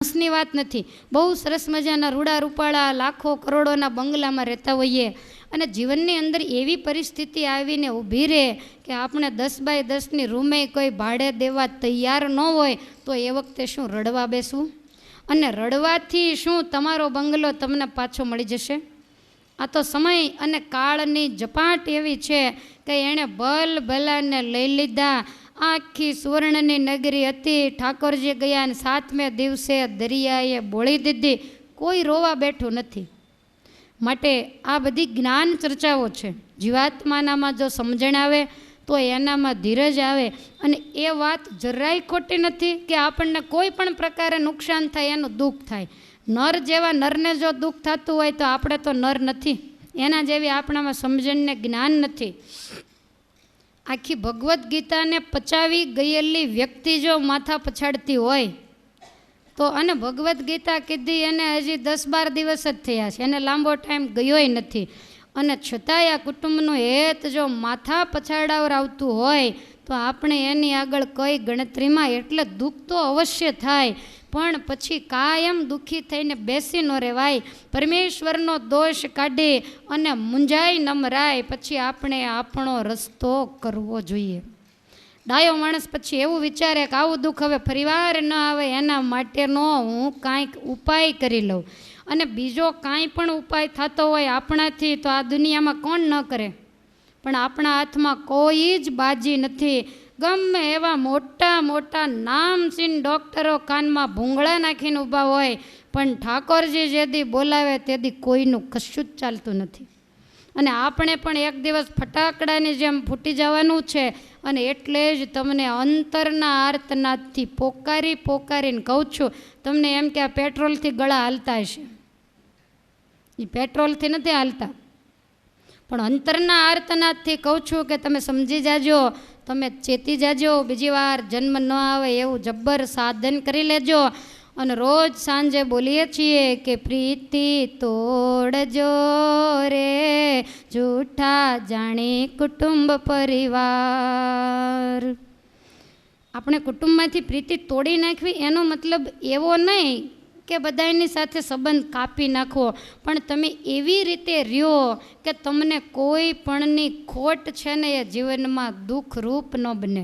હસની વાત નથી. બહુ સરસ મજાના રૂડા રૂપાળા લાખો કરોડોના બંગલામાં રહેતા હોઈએ અને જીવનની અંદર એવી પરિસ્થિતિ આવીને ઊભી રહે કે આપણે 10 બાય 10ની રૂમે કોઈ ભાડે દેવા તૈયાર ન હોય તો એ વખતે શું રડવા બેસવું? અને રડવાથી શું તમારો બંગલો તમને પાછો મળી જશે? આ તો સમય અને કાળની ઝપાટ એવી છે કે એણે ભલ ભલાને લઈ લીધા. આખી સુવર્ણની નગરી હતી. ઠાકોરજી ગયા અને 7મે દિવસે દરિયાએ બોળી દીધી. કોઈ રોવા બેઠું નથી. માટે આ બધી જ્ઞાન ચર્ચાઓ છે. જીવાત્માનામાં જો સમજણ આવે તો એનામાં ધીરજ આવે. અને એ વાત જરાય ખોટી નથી કે આપણને કોઈ પણ પ્રકારે નુકસાન થાય એનું દુઃખ થાય. નર જેવા નરને જો દુઃખ થતું હોય તો આપણે તો નર નથી. એના જેવી આપણામાં સમજણને જ્ઞાન નથી. આખી ભગવદ્ ગીતાને પચાવી ગયેલી વ્યક્તિ જો માથા પછાડતી હોય તો, અને ભગવદ્ ગીતા કીધી એને હજી 10-12 દિવસ જ થયા છે, એને લાંબો ટાઈમ ગયોય નથી, અને છતાંય આ કુટુંબનું હેત જો માથા પછાડાવરાવતું હોય તો આપણે એની આગળ કઈ ગણતરીમાં. એટલે દુઃખ તો અવશ્ય થાય, પણ પછી કાયમ દુઃખી થઈને બેસી ન રહેવાય. પરમેશ્વરનો દોષ કાઢી અને મૂંઝાઈ નમરાય પછી આપણે આપણો રસ્તો કરવો જોઈએ. ડાયો માણસ પછી એવું વિચારે કે આવું દુઃખ હવે ફરીવાર ન આવે એના માટેનો હું કાંઈક ઉપાય કરી લઉં. અને બીજો કાંઈ પણ ઉપાય થતો હોય આપણાથી તો આ દુનિયામાં કોણ ન કરે, પણ આપણા હાથમાં કોઈ જ બાજી નથી. ગમે એવા મોટા મોટા નામચીન ડૉક્ટરો કાનમાં ભૂંગળા નાખીને ઊભા હોય, પણ ઠાકોરજી જેદી બોલાવે તેદી કોઈનું કશું જ ચાલતું નથી. અને આપણે પણ એક દિવસ ફટાકડાની જેમ ફૂટી જવાનું છે. અને એટલે જ તમને અંતરના આર્તનાદથી પોકારી પોકારીને કહું છું. તમને એમ કે આ પેટ્રોલથી ગળા હાલતા હશે, એ પેટ્રોલથી નથી હાલતા, પણ અંતરના આર્તનાદથી કહું છું કે તમે સમજી જાજો, તમે ચેતી જાજો. બીજી વાર જન્મ ન આવે એવું જબ્બર સાધન કરી લેજો. અને રોજ સાંજે બોલીએ છીએ કે પ્રીતિ તોડજો રે જૂઠા જાણી કુટુંબ પરિવાર. આપણે કુટુંબમાંથી પ્રીતિ તોડી નાખવી એનો મતલબ એવો નહીં કે બધાની સાથે સંબંધ કાપી નાખવો, પણ તમે એવી રીતે રહ્યો કે તમને કોઈ પણની ખોટ છે ને એ જીવનમાં દુઃખરૂપ ન બને.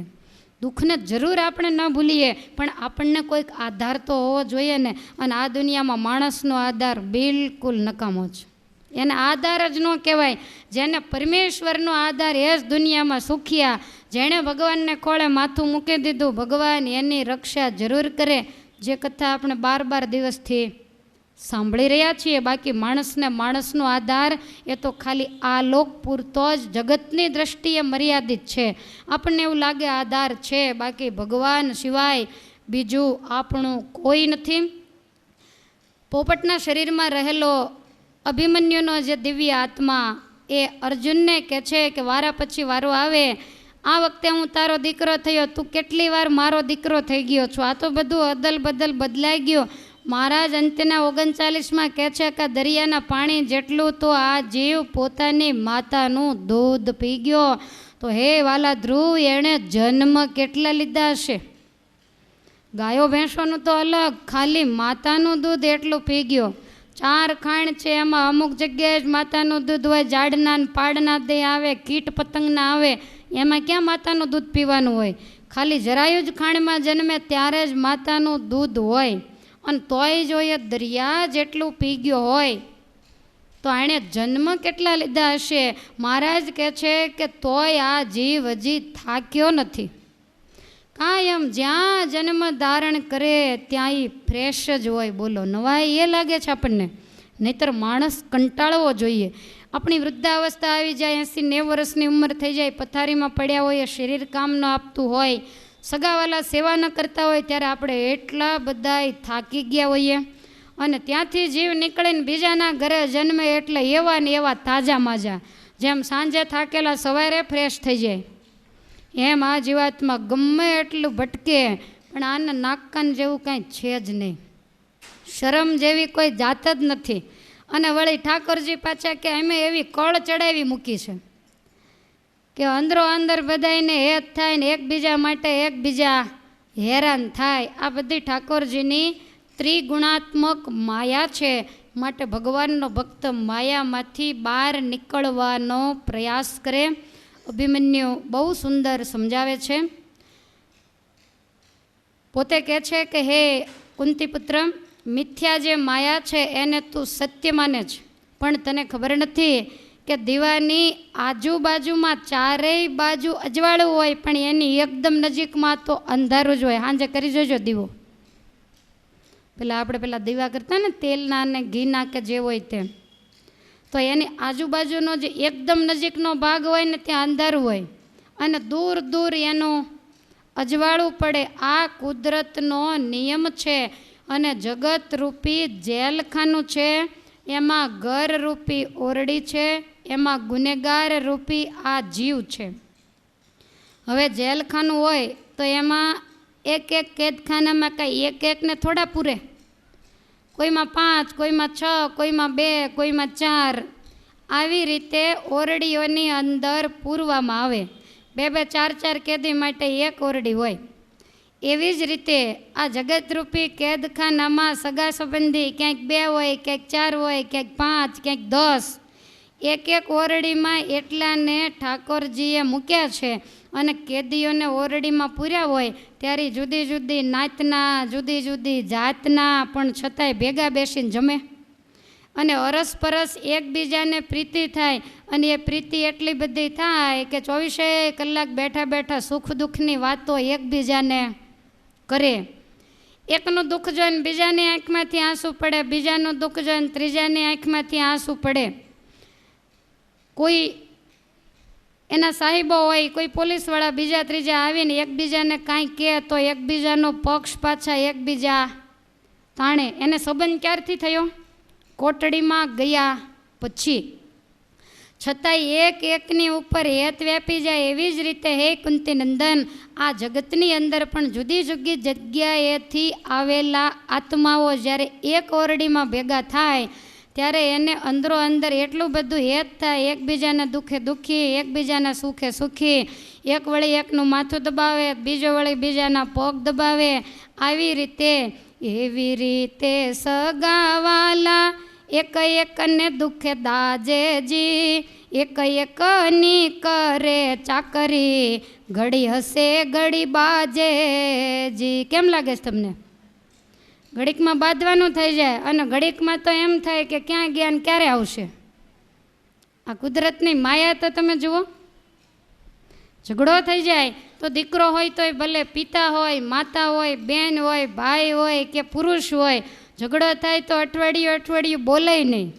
દુઃખને જરૂર આપણે ન ભૂલીએ, પણ આપણને કોઈક આધાર તો હોવો જોઈએ ને. અને આ દુનિયામાં માણસનો આધાર બિલકુલ નકામો છે. એને આધાર જ ન કહેવાય. જેને પરમેશ્વરનો આધાર એ જ દુનિયામાં સુખિયા. જેણે ભગવાનને ખોળે માથું મૂકી દીધું, ભગવાન એની રક્ષા જરૂર કરે. જે કથા આપણે 12 દિવસથી સાંભળી રહ્યા છીએ. બાકી માણસને માણસનો આધાર એ તો ખાલી આ લોક પૂરતો જ જગતની દ્રષ્ટિએ મર્યાદિત છે. આપણને એવું લાગે આધાર છે, બાકી ભગવાન સિવાય બીજું આપણું કોઈ નથી. પોપટના શરીરમાં રહેલો અભિમન્યુનો જે દિવ્ય આત્મા એ અર્જુનને કહે છે કે વારા પછી વારો આવે, આ વખતે હું તારો દીકરો થયો, તું કેટલી વાર મારો દીકરો થઈ ગયો છો. આ તો બધું અદલ બદલ બદલાઈ ગયો. મહારાજ અંત્યના 39માં કહે છે કે દરિયાના પાણી જેટલું તો આ જીવ પોતાની માતાનું દૂધ પી ગયો. તો હે વાલા ધ્રુવ, એણે જન્મ કેટલા લીધા હશે? ગાયો ભેંસોનું તો અલગ, ખાલી માતાનું દૂધ એટલું પી ગયો. 4 ખાણ છે, એમાં અમુક જગ્યાએ જ માતાનું દૂધ હોય. ઝાડના પાડના દે આવે, કીટ પતંગના આવે, એમાં ક્યાં માતાનું દૂધ પીવાનું હોય? ખાલી જરાયું જ ખાણમાં જન્મે ત્યારે જ માતાનું દૂધ હોય. અને તોય જોઈએ દરિયા જેટલું પી ગયો હોય તો એણે જન્મ કેટલા લીધા હશે? મહારાજ કહે છે કે તોય આ જીવ હજી થાક્યો નથી. કાયમ જ્યાં જન્મ ધારણ કરે ત્યાં એ ફ્રેશ જ હોય. બોલો, નવાઈ એ લાગે છે આપણને? નહીતર માણસ કંટાળવો જોઈએ. આપણી વૃદ્ધાવસ્થા આવી જાય, 80-90 વર્ષની ઉંમર થઈ જાય, પથારીમાં પડ્યા હોય, શરીર કામ ન આપતું હોય, સગાવાલા સેવા ન કરતા હોય, ત્યારે આપણે એટલા બધા થાકી ગયા હોઈએ. અને ત્યાંથી જીવ નીકળીને બીજાના ઘરે જન્મે એટલે એવા ને એવા તાજા માજા. જેમ સાંજે થાકેલા સવારે ફ્રેશ થઈ જાય, એમ આ જીવાતમાં ગમે એટલું ભટકે પણ આને નાકકાન જેવું કાંઈ છે જ નહીં. શરમ જેવી કોઈ જાત જ નથી. અને વળી ઠાકોરજી પાછા કે અમે એવી કળ ચડાવી મૂકી છે કે અંદરો અંદર બધાને હેત થાય ને એકબીજા માટે એકબીજા હેરાન થાય. આ બધી ઠાકોરજીની ત્રિગુણાત્મક માયા છે. માટે ભગવાનનો ભક્ત માયામાંથી બહાર નીકળવાનો પ્રયાસ કરે. અભિમન્યુ બહુ સુંદર સમજાવે છે. પોતે કહે છે કે હે કુંતીપુત્ર, મિથ્યા જે માયા છે એને તું સત્ય માને છે, પણ તને ખબર નથી કે દીવાની આજુબાજુમાં ચારેય બાજુ અજવાળું હોય, પણ એની એકદમ નજીકમાં તો અંધારું જ હોય. સાંજે કરી જોજો દીવો. આપણે દીવા કરતા ને તેલના ને ઘીના કે જે હોય તે, તો એની આજુબાજુનો જે એકદમ નજીકનો ભાગ હોય ને ત્યાં અંધારું હોય અને દૂર દૂર એનું અજવાળું પડે. આ કુદરતનો નિયમ છે. અને જગતરૂપી જેલખાનું છે, એમાં ઘરરૂપી ઓરડી છે, એમાં ગુનેગાર રૂપી આ જીવ છે. હવે જેલખાનું હોય તો એમાં એક એક કેદખાનામાં કાંઈ એક એકને થોડા પૂરે. કોઈમાં 5, કોઈમાં 6, કોઈમાં 2, કોઈમાં 4, આવી રીતે ઓરડીઓની અંદર પૂરવામાં આવે. 2-2, 4-4 કેદી માટે એક ઓરડી હોય. એવી જ રીતે આ જગતરૂપી કેદખાનામાં સગા સંબંધી ક્યાંક 2 હોય, ક્યાંક 4 હોય, ક્યાંક 5, ક્યાંક 10, એક એક ઓરડીમાં એટલાને ઠાકોરજીએ મૂક્યા છે. અને કેદીઓને ઓરડીમાં પૂર્યા હોય ત્યારે જુદી જુદી નાતના, જુદી જુદી જાતના, પણ છતાંય ભેગા બેસીને જમે અને અરસપરસ એકબીજાને પ્રીતિ થાય. અને એ પ્રીતિ એટલી બધી થાય કે 24 કલાક બેઠા બેઠા સુખ દુઃખની વાતો એકબીજાને કરે. એકનું દુઃખ જોઈને બીજાની આંખમાંથી આંસુ પડે, બીજાનું દુઃખ જોઈને ત્રીજાની આંખમાંથી આંસુ પડે. કોઈ એના સાહેબો હોય, કોઈ પોલીસવાળા બીજા ત્રીજા આવીને એકબીજાને કાંઈ કહે તો એકબીજાનો પક્ષ પાછા એકબીજા તાણે. એને સંબંધ ક્યારથી થયો? કોટડીમાં ગયા પછી. છતાંય એક એકની ઉપર હેત વ્યાપી જાય. એવી જ રીતે હે કુંતીનંદન, આ જગતની અંદર પણ જુદી જુદી જગ્યાએથી આવેલા આત્માઓ જ્યારે એક ઓરડીમાં ભેગા થાય ત્યારે એને અંદરો અંદર એટલું બધું હેત થાય, એકબીજાના દુઃખે દુઃખી, એકબીજાના સુખે સુખી. એક વળી એકનું માથું દબાવે, બીજો વળી બીજાના પગ દબાવે. આવી રીતે એવી રીતે સગાવાલા એક એકને દુઃખે દાજેજી, એક એકની કરે ચાકરી, ઘડી હસે ઘડી બાજેજી. કેમ લાગે છે તમને? ઘડીકમાં બાંધવાનું થઈ જાય અને ઘડીકમાં તો એમ થાય કે ક્યાં ગયા ને ક્યારે આવશે. આ કુદરતની માયા તો તમે જુઓ. ઝઘડો થઈ જાય તો દીકરો હોય તોય ભલે, પિતા હોય, માતા હોય, બેન હોય, ભાઈ હોય કે પુરુષ હોય, ઝઘડો થાય તો અઠવાડિયું બોલે નહીં.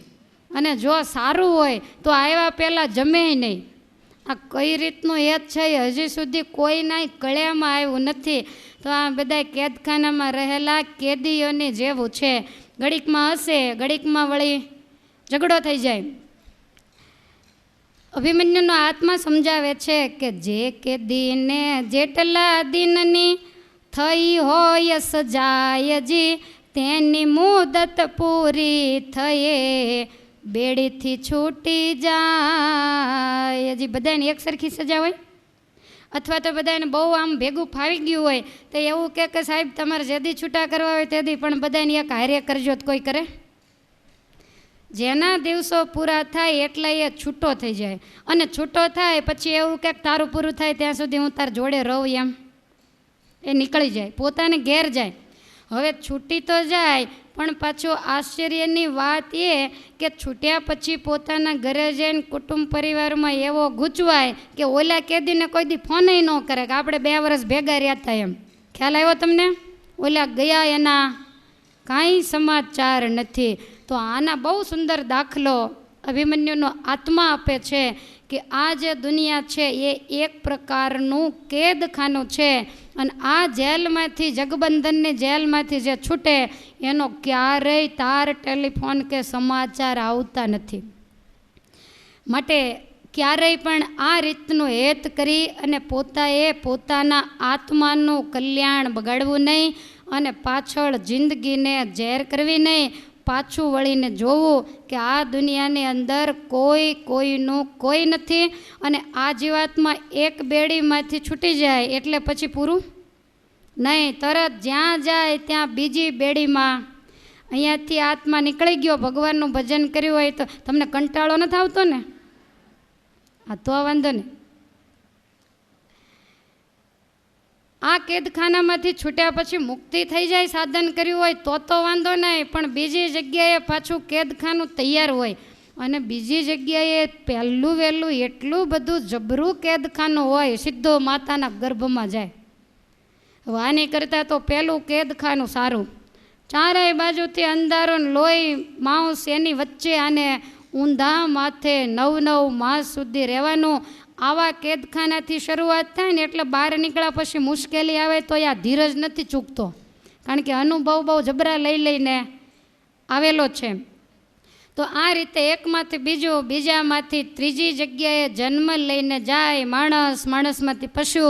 અને જો સારું હોય તો આવ્યા પહેલાં જમે નહીં. આ કઈ રીતનું હેત છે હજી સુધી કોઈના કળિયામાં આવ્યું નથી. તો આ બધા કેદખાનામાં રહેલા કેદીઓની જેવું છે. ઘડીકમાં હશે, ઘડીકમાં વળી ઝઘડો થઈ જાય. અભિમન્યુનો આત્મા સમજાવે છે કે જે કેદીને જેટલા દિનની થઈ હોય સજાયજી, તેની મુદત પૂરી થયે બેડીથી છૂટી જાય. હજી બધાને એક સરખી સજા હોય? અથવા તો બધાને બહુ આમ ભેગું ફાવી ગયું હોય તો એવું કે સાહેબ તમારે જેદી છૂટા કરવા હોય તેદી, પણ બધાને એક હારે કરજો તો કોઈ કરે? જેના દિવસો પૂરા થાય એટલે એ છૂટો થઈ જાય. અને છૂટો થાય પછી એવું કે તારું પૂરું થાય ત્યાં સુધી હું તાર જોડે રહું, એમ એ નીકળી જાય, પોતાને ઘેર જાય. હવે છૂટી તો જાય, પણ પાછું આશ્ચર્યની વાત એ કે છૂટ્યા પછી પોતાના ઘરે જઈને કુટુંબ પરિવારમાં એવો ગૂંચવાય કે ઓલા કેદીને કોઈ દી ફોન ન કરે કે આપણે 2 વર્ષ ભેગા રહ્યા હતા એમ. ખ્યાલ આવ્યો તમને? ઓલા ગયા એના કાંઈ સમાચાર નથી. તો આના બહુ સુંદર દાખલો અભિમન્યુનો આત્મા આપે છે કે આ જે દુનિયા છે એ એક પ્રકારનું કેદખાનું છે. અને આ જેલમાંથી, જગબંધનની જેલમાંથી જે છૂટે એનો ક્યારેય તાર, ટેલિફોન કે સમાચાર આવતા નથી. માટે ક્યારેય પણ આ રીતનું હેત કરી અને પોતાના આત્માનું કલ્યાણ બગાડવું નહીં અને પાછળ જિંદગીને ઝેર કરવી નહીં. પાછું વળીને જોવું કે આ દુનિયાની અંદર કોઈનું કોઈ નથી. અને આ જીવાતમાં એક બેડીમાંથી છૂટી જાય એટલે પછી પૂરું નહીં, તરત જ્યાં જાય ત્યાં બીજી બેડીમાં અહીંયાથી આત્મા નીકળી ગયો, ભગવાનનું ભજન કર્યું હોય તો તમને કંટાળો નથી આવતો ને? આ તો વાંધો નહીં. આ કેદખાનામાંથી છૂટ્યા પછી મુક્તિ થઈ જાય સાધન કર્યું હોય તો વાંધો નહીં, પણ બીજી જગ્યાએ પાછું કેદખાનું તૈયાર હોય અને બીજી જગ્યાએ પહેલું વહેલું એટલું બધું જબરું કેદખાનું હોય, સીધો માતાના ગર્ભમાં જાય. વાની કરતાં તો પહેલું કેદખાનું સારું. ચારેય બાજુથી અંધારો લોહી માંસ એની વચ્ચે આને ઊંધા માથે 9 માસ સુધી રહેવાનું. આવા કેદખાનાથી શરૂઆત થાય ને એટલે બહાર નીકળ્યા પછી મુશ્કેલી આવે તો આ ધીરજ નથી ચૂકતો, કારણ કે અનુભવ બહુ જબરા લઈને આવેલો છે. તો આ રીતે એકમાંથી બીજું, બીજામાંથી ત્રીજી જગ્યાએ જન્મ લઈને જાય માણસ, માણસમાંથી પશુ,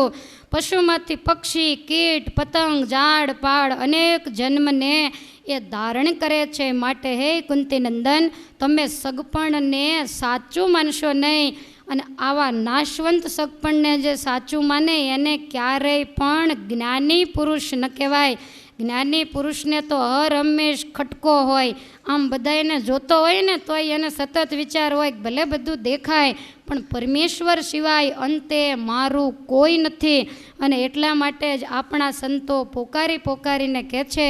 પશુમાંથી પક્ષી, કીટ, પતંગ, ઝાડ પાડ અનેક જન્મને એ ધારણ કરે છે. માટે હે કુંતીનંદન, તમે સગપણને સાચું માનશો નહીં, અને આવા નાશવંત સગપણને જે સાચું માને એને ક્યારેય પણ જ્ઞાની પુરુષ ન કહેવાય. જ્ઞાની પુરુષને તો હર હંમેશ ખટકો હોય, આમ બધા એને જોતો હોય ને તોય એને સતત વિચાર હોય, ભલે બધું દેખાય પણ પરમેશ્વર સિવાય અંતે મારું કોઈ નથી. અને એટલા માટે જ આપણા સંતો પોકારી પોકારીને કહે છે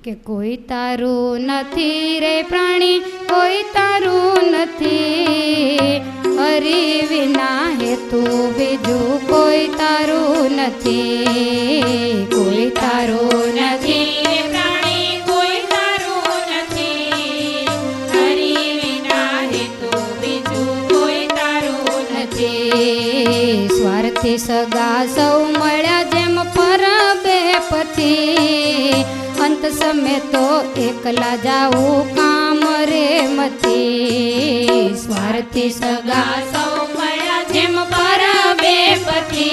કે કોઈ તારું નથી રે પ્રાણી, કોઈ તારું નથી, હરિ વિના હેતુ બીજું કોઈ તારું નથી, કોઈ તારું નથી રે પ્રાણી, કોઈ તારું નથી, હરિ વિના હેતુ બીજું કોઈ તારું નથી. સ્વાર્થી સગા સૌ મળ્યા જેમ પર બે પતિ, અંત સમય તો એકલા જાવું કામ રે મથી. સ્વાર્થી સગા સૌ મળ્યા જેમ પર બે પતિ,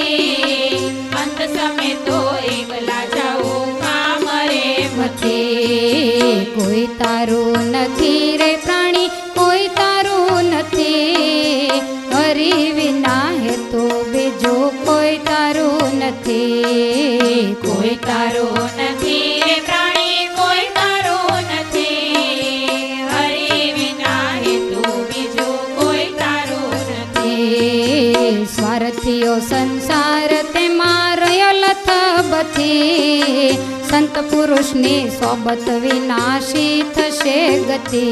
અંત સમય તો એકલા જાવું કામ રે મથી. કોઈ તારું નથી રે પ્રાણી, કોઈ તારું નથી, હરિ વિના હેતુ બીજું કોઈ તારું નથી, કોઈ તારું નથી રે પ્રાણી, કોઈ તારું નથી, હરિ વિના હેતુ બીજું કોઈ તારું નથી. સ્વાર્થીઓ સંસાર તેમાં રહ્યો લથબથી, સંત પુરુષની સોબત વિનાશી થશે ગતિ.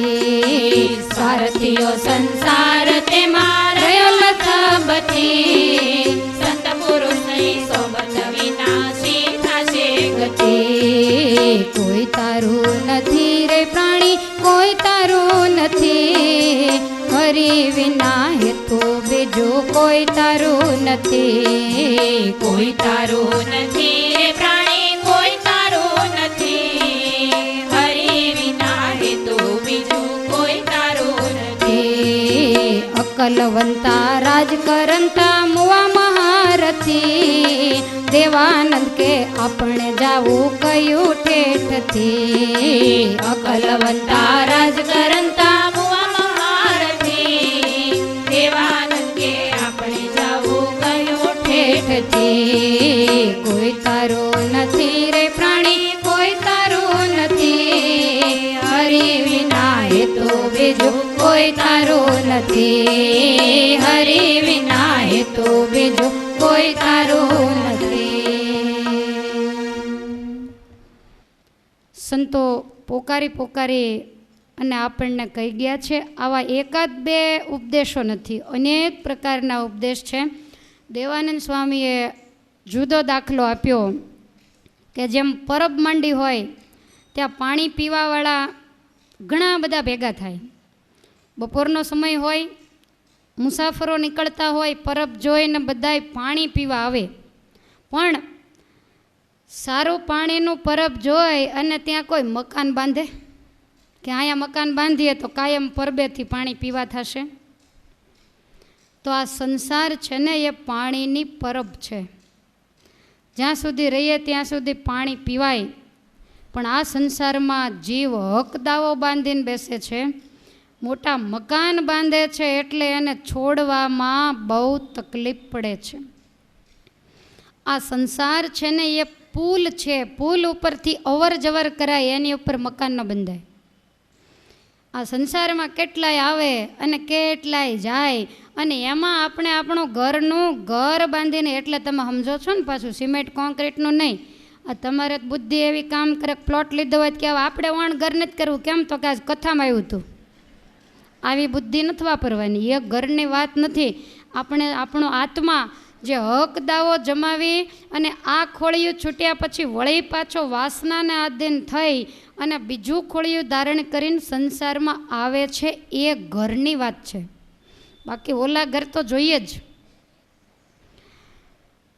સ્વાર્થીઓ સંસાર તેમાં રહ્યો લથબથી, સંત પુરુષની સોબત વિનાશી થશે ગતિ. કોઈ તારું નથી રે પ્રાણી, કોઈ તારું નથી, હરિ વિના હેતુ બીજું કોઈ તારું નથી, કોઈ તારું નથી રે પ્રાણી, કોઈ તારું નથી, હરિ વિના હેતુ બીજું કોઈ તારું નથી. અકલવંતા રાજ કરંતા મુવા મહારથી, દેવાનંદ કે આપણે જાવું કયું ઠેઠથી. અકલવંતા રાજ કરંતા મુવા મહારથી, દેવાનંદ કે આપણે જાવું કયું ઠેઠથી. કોઈ તારું નથી રે પ્રાણી, કોઈ તારું નથી, હરિ વિના હેતુ બીજું કોઈ તારું નથી, હરિ વિના હેતુ બીજું કોઈ તારું નથી. સંતો પોકારી પોકારી અને આપણને કહી ગયા છે. આવા એકાદ બે ઉપદેશો નથી, અનેક પ્રકારના ઉપદેશ છે. દેવાનંદ સ્વામીએ જુદો દાખલો આપ્યો કે જેમ પરબ માંડી હોય ત્યાં પાણી પીવાવાળા ઘણા બધા ભેગા થાય. બપોરનો સમય હોય, મુસાફરો નીકળતા હોય, પરબ જોઈને બધાય પાણી પીવા આવે, પણ સારું પાણીનું પરબ જોઈ અને ત્યાં કોઈ મકાન બાંધે કે અહીંયા મકાન બાંધીએ તો કાયમ પરબેથી પાણી પીવા થશે. તો આ સંસાર છે ને એ પાણીની પરબ છે. જ્યાં સુધી રહીએ ત્યાં સુધી પાણી પીવાય, પણ આ સંસારમાં જીવ હક દાવો બાંધીને બેસે છે, મોટા મકાન બાંધે છે, એટલે એને છોડવામાં બહુ તકલીફ પડે છે. આ સંસાર છે ને એ પુલ છે, પુલ ઉપરથી અવર જવર કરાય, એની ઉપર મકાન ન બંધાય. આ સંસારમાં કેટલાય આવે અને કેટલાય જાય, અને એમાં આપણે આપણું ઘર બાંધીને, એટલે તમે સમજો છો ને, પાછું સિમેન્ટ કોન્ક્રીટનું નહીં. આ તમારે બુદ્ધિ એવી કામ કરે, પ્લોટ લીધો હોય કે આપણે વણ ઘર નથી કરવું, કેમ તો કે આજ કથામાં આવ્યું હતું. આવી બુદ્ધિ નથી વાપરવાની, એ ઘરની વાત નથી. આપણે આપણો આત્મા જે હક દાવો જમાવી અને આ ખોળિયું છૂટ્યા પછી વળી પાછો વાસનાને આધીન થઈ અને બીજું ખોળિયું ધારણ કરીને સંસારમાં આવે છે, એ ઘરની વાત છે. બાકી ઓલા ઘર તો જોઈએ જ.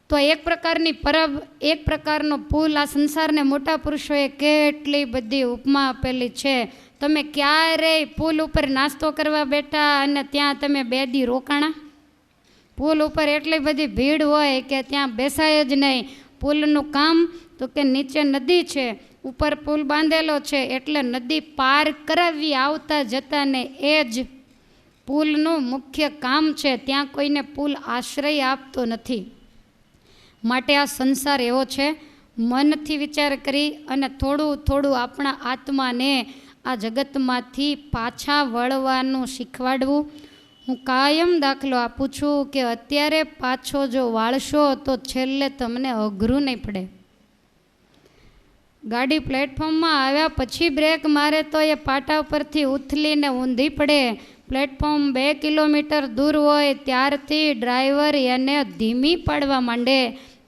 તો એક પ્રકારની પરબ, એક પ્રકારનો પુલ, આ સંસારને મોટા પુરુષોએ કેટલી બધી ઉપમા આપેલી છે. તમે ક્યારેય પુલ ઉપર નાસ્તો કરવા બેઠા અને ત્યાં તમે 2 દી રોકાણા? પુલ ઉપર એટલી બધી ભીડ હોય કે ત્યાં બેસાય જ નહીં. પુલનું કામ તો કે નીચે નદી છે, ઉપર પુલ બાંધેલો છે, એટલે નદી પાર કરાવી આવતા જતાને એ જ પુલનું મુખ્ય કામ છે. ત્યાં કોઈને પુલ આશ્રય આપતો નથી. માટે આ સંસાર એવો છે, મનથી વિચાર કરી અને થોડું થોડું આપણા આત્માને આ જગતમાંથી પાછા વળવાનું શીખવાડવું. હું કાયમ દાખલો આપું છું કે અત્યારે પાછો જો વાળશો તો છેલ્લે તમને અઘરું નહીં પડે. ગાડી પ્લેટફોર્મમાં આવ્યા પછી બ્રેક મારે તો એ પાટા ઉપરથી ઉથલીને ઊંધી પડે. પ્લેટફોર્મ 2 કિલોમીટર દૂર હોય ત્યારથી ડ્રાઈવર એને ધીમી પાડવા માંડે.